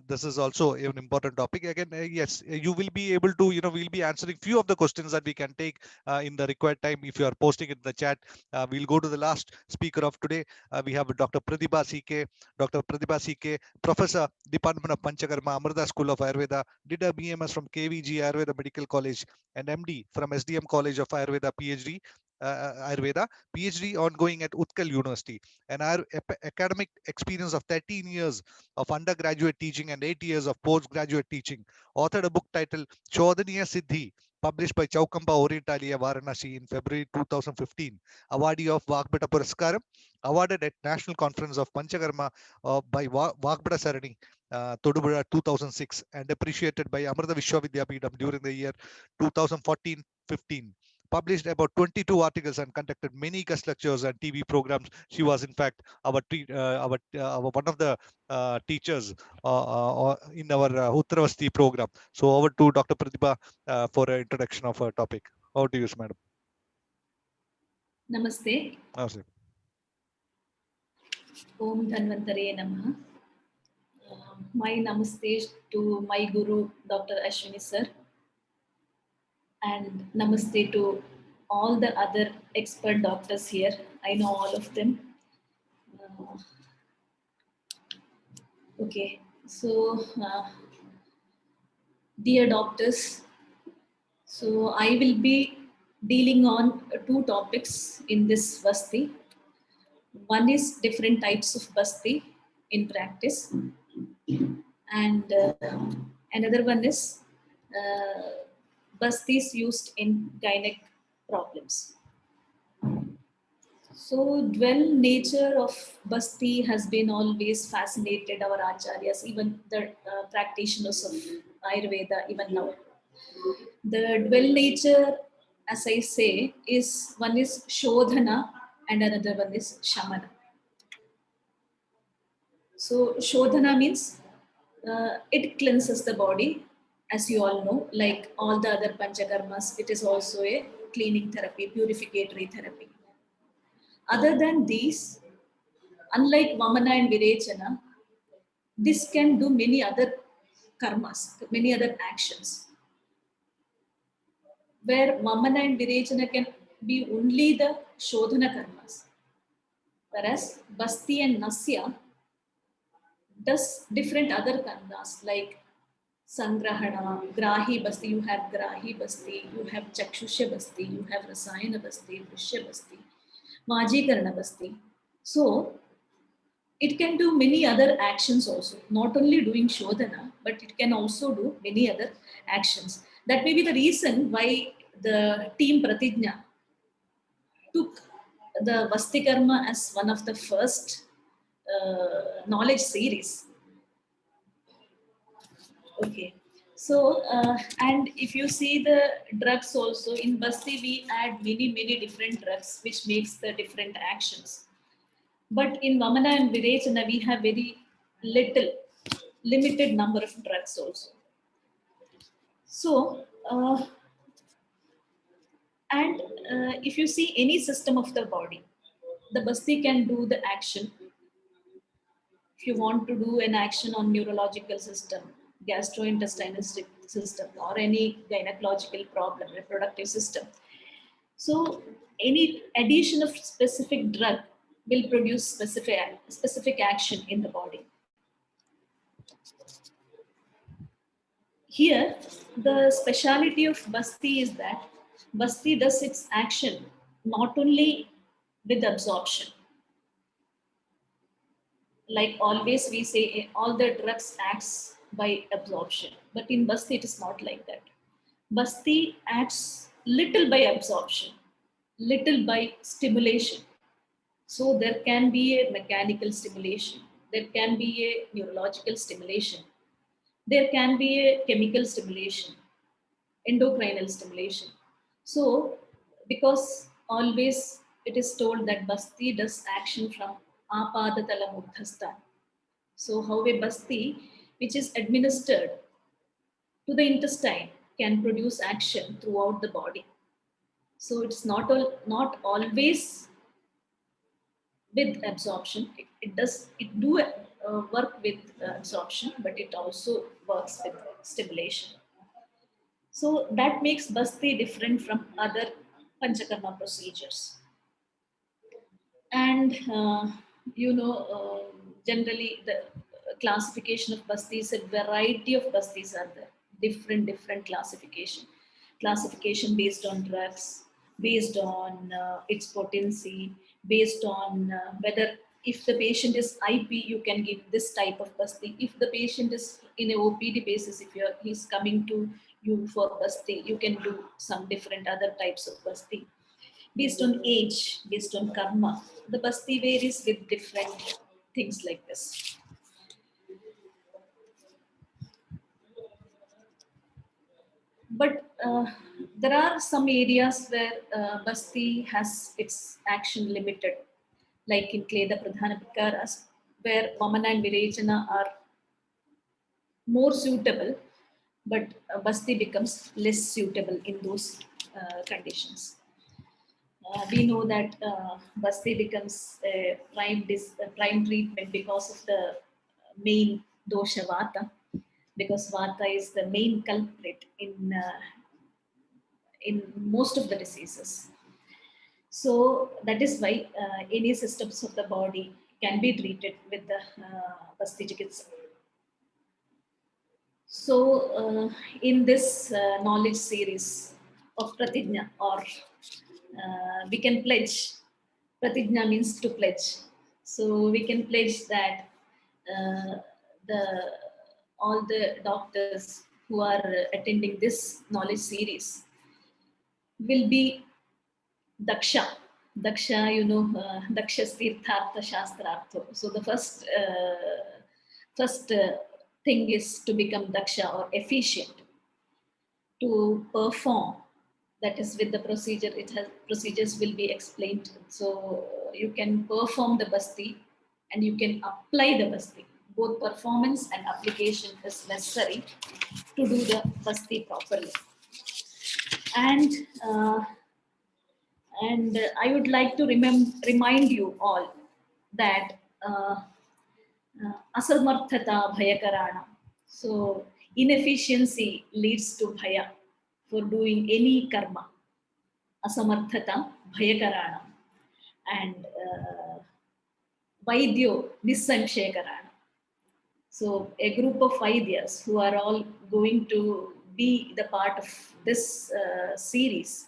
Speaker 1: this is also an important topic. Again, yes, you will be able to, we'll be answering few of the questions that we can take in the required time. If you are posting it in the chat, we'll go to the last speaker of today. We have Dr. Pratibha CK. Dr. Pratibha CK, Professor, Department of Panchakarma, Amrita School of Ayurveda, did a BMS from KVG Ayurveda Medical College, and MD from SDM College of Ayurveda, PhD, Ayurveda, PhD ongoing at Utkal University, and our academic experience of 13 years of undergraduate teaching and 8 years of postgraduate teaching. Authored a book titled Chodhaniya Siddhi, published by Chaukampa Orientalia Varanasi in February 2015. Awardee of Vagbeta Puraskaram, awarded at National Conference of Panchakarma by Vagbeta Sarani, Todupuzha 2006, and appreciated by Amrita Vishwavidyapeetham during the year 2014-15. Published about 22 articles and conducted many guest lectures and TV programs. She was, in fact, one of the teachers in our Uttaravasti program. So over to Dr. Pratibha for an introduction of our topic. Over to you, madam.
Speaker 7: Namaste.
Speaker 1: Namaste.
Speaker 7: Om Dhanvantare Namaha. My namaste to my guru, Dr. Ashwini sir. And namaste to all the other expert doctors here. I know all of them. Okay, so dear doctors, so I will be dealing on two topics in this Basti. One is different types of Basti in practice, and another one is Bastis used in gynec problems. So, dwell nature of Basti has been always fascinated our acharyas, even the practitioners of Ayurveda, even now. The dwell nature, as I say, is one is Shodhana and another one is Shamana. So, Shodhana means it cleanses the body, as you all know, like all the other Panchakarmas, it is also a cleaning therapy, purificatory therapy. Other than these, unlike Vamana and Virechana, this can do many other karmas, many other actions. Where Vamana and Virechana can be only the Shodhana karmas. Whereas Basti and Nasya does different other karmas like Sangrahana, Grahi Basti, you have Grahi Basti, you have Chakshusha Basti, you have Rasayana Basti, Vrishya Basti, Majikarana Basti. So, it can do many other actions also, not only doing Shodhana, but it can also do many other actions. That may be the reason why the team Pratigna took the Vasti Karma as one of the first knowledge series. Okay. So, and if you see the drugs also, in Basti we add many different drugs which makes the different actions. But in Vamana and Virechana, we have very limited number of drugs also. So, if you see any system of the body, the Basti can do the action. If you want to do an action on neurological system, gastrointestinal system, or any gynecological problem, reproductive system. So, any addition of specific drug will produce specific action in the body. Here, the speciality of Basti is that Basti does its action not only with absorption. Like always we say all the drugs acts by absorption, but in Basti it is not like that. Basti acts little by absorption, little by stimulation. So there can be a mechanical stimulation, there can be a neurological stimulation, there can be a chemical stimulation, endocrinal stimulation. So, because always it is told that Basti does action from Apadatala Murdhastha. So, how a Basti, which is administered to the intestine, can produce action throughout the body. So, it's not always with absorption. It does work with absorption, but it also works with stimulation. So that makes Basti different from other Panchakarma procedures. And generally the classification of Bastis, a variety of Bastis are there, different classification based on drugs, based on its potency, based on whether if the patient is IP, you can give this type of Basti. If the patient is in a OPD basis, if he's coming to you for Basti, you can do some different other types of Basti. Based on age, based on karma, the Basti varies with different things like this. But there are some areas where Basti has its action limited, like in Kleda Pradhana Vikaras, where Vamana and Virechana are more suitable, but Basti becomes less suitable in those conditions. We know that Basti becomes a prime treatment because of the main dosha Vata, because Vata is the main culprit in most of the diseases. So that is why any systems of the body can be treated with the Basti Chikitsa. So in this knowledge series of Pratigna, or we can pledge. Pratigna means to pledge. So we can pledge that uh, the all the doctors who are attending this knowledge series will be Daksha. Daksha, Daksha Tirthartha Shastrartha. So the first thing is to become Daksha or efficient, to perform. That is with the procedure, procedures will be explained. So you can perform the Basti and you can apply the Basti. Both performance and application is necessary to do the Basti properly. And I would like to remind you all that asamarthata bhayakarana. So inefficiency leads to bhaya for doing any karma. Asamarthata bhayakarana. And vaidyo nisankshekarana. So a group of Vaidyas who are all going to be the part of this series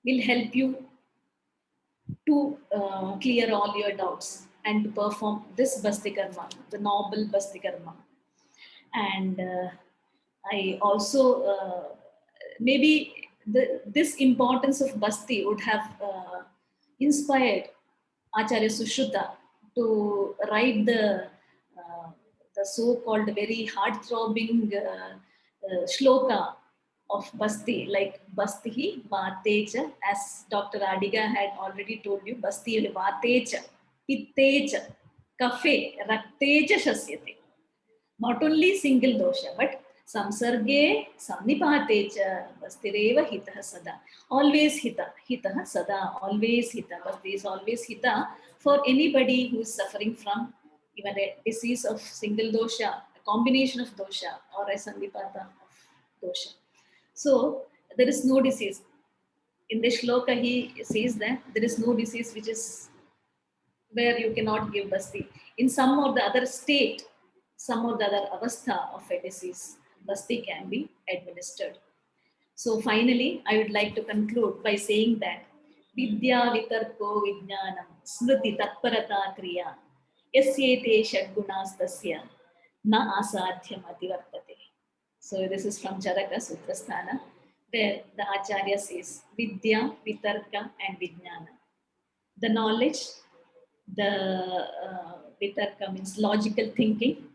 Speaker 7: will help you to clear all your doubts and to perform this Basti Karma, the noble Basti Karma. And I also, maybe this importance of Basti would have inspired Acharya Sushruta to write the so-called very heart-throbbing shloka of Basti, like Bastihi Vatecha, as Dr. Adiga had already told you, Basti Vatecha, Pittecha, Kafe, Raktecha Shasyate. Not only single dosha, but samsarge samnipatecha bastireva hitah sada. Always hitah sada, always hita. Basti is always hita for anybody who is suffering from even a disease of single dosha, a combination of dosha, or a sandipata of dosha. So there is no disease. In the shloka, he says that there is no disease which is where you cannot give Basti. In some or the other state, some or the other avastha of a disease, Basti can be administered. So finally, I would like to conclude by saying that Vidya Vitarko Vijnanam Smriti Tatparata Kriya Yasyete Shadgunastasya Na Asadhyam Ativartate. So this is from Charaka Sutrasthana, where the Acharya says Vidya, Vitarka and Vijnana. The knowledge, the Vitarka means logical thinking,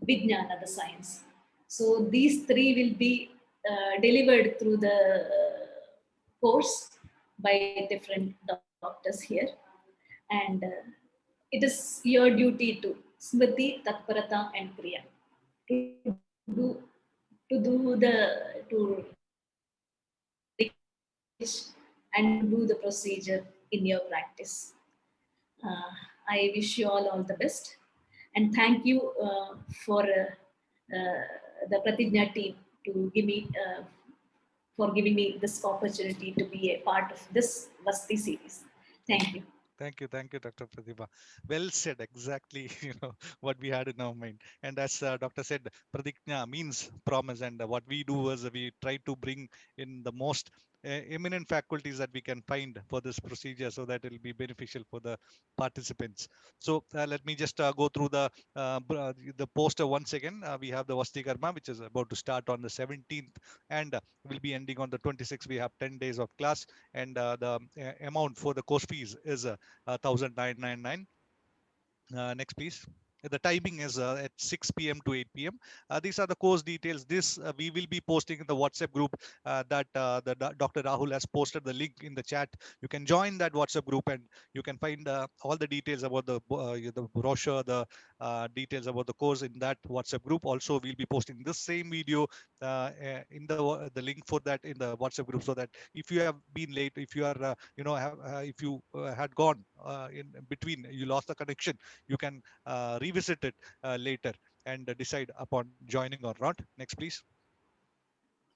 Speaker 7: Vijnana, the science. So these three will be delivered through the course by different doctors here. And it is your duty to Smriti, Tatparata and Kriya to do to and do the procedure in your practice. I wish you all the best, and thank you for the Pratigna team to give me for giving me this opportunity to be a part of this Basti series. Thank you.
Speaker 1: Thank you, Dr. Pratibha. Well said, exactly, what we had in our mind. And as Doctor said, Pratigna means promise, and what we do is we try to bring in the most eminent faculties that we can find for this procedure, so that it will be beneficial for the participants. So let me just go through the poster once again. We have the Vasti Karma, which is about to start on the 17th, and will be ending on the 26th. We have 10 days of class, and the amount for the course fees is 1,999. Next, please. The timing is at 6 p.m. to 8 p.m. These are the course details. This we will be posting in the WhatsApp group that Dr. Rahul has posted the link in the chat. You can join that WhatsApp group and you can find all the details about the brochure, the details about the course in that WhatsApp group. Also, we'll be posting this same video in the link for that in the WhatsApp group, so that if you have been late, if you are if you had gone in between, you lost the connection, you can revisit it later and decide upon joining or not. Next, please.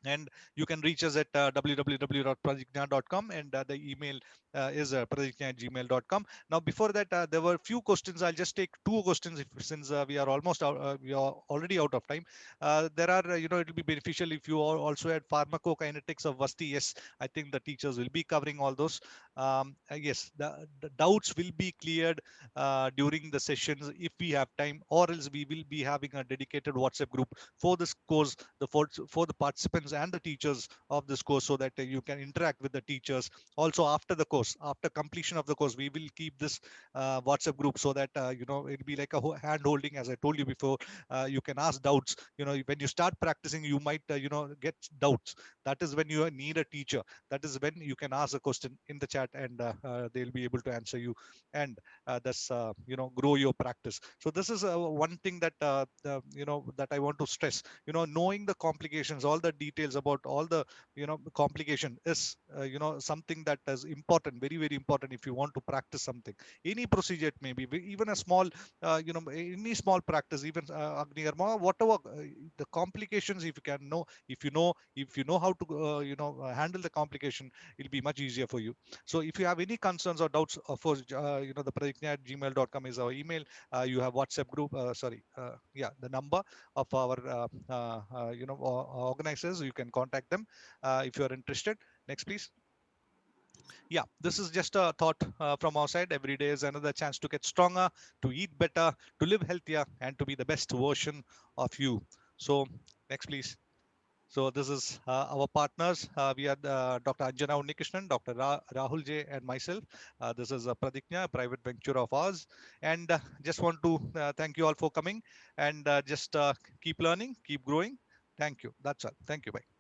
Speaker 1: And you can reach us at www.pradigna.com, and the email is pradigna@gmail.com. Now, before that, there were few questions. I'll just take two questions since we are almost out, we are already out of time. There are, it will be beneficial if you also had pharmacokinetics of Vasti. Yes, I think the teachers will be covering all those. Yes, the doubts will be cleared during the sessions if we have time, or else we will be having a dedicated WhatsApp group for this course, for the participants and the teachers of this course, so that you can interact with the teachers. Also, after the course, after completion of the course, we will keep this WhatsApp group, so that it'll be like a hand holding. As I told you before, you can ask doubts. When you start practicing, you might get doubts. That is when you need a teacher. That is when you can ask a question in the chat, and they'll be able to answer you, and thus grow your practice. So this is one thing that that I want to stress. Knowing the complications, all the details about all the complication is something that is important, very very important, if you want to practice something. Any procedure it may be, even a small any small practice, even Agni Karma, whatever, the complications, if you can know, if you know how to handle the complication, it'll be much easier for you. So if you have any concerns or doubts, of course, the pradigna@gmail.com is our email. You have WhatsApp group, the number of our organizers. You can contact them if you are interested. Next, please. Yeah, this is just a thought from our side. Every day is another chance to get stronger, to eat better, to live healthier, and to be the best version of you. So next, please. So this is our partners. We are Dr. Anjana Unnikrishnan, Dr. Rahul J, and myself. This is Pradigna, a private venture of ours. And just want to thank you all for coming, and just keep learning, keep growing. Thank you. That's all. Thank you. Bye.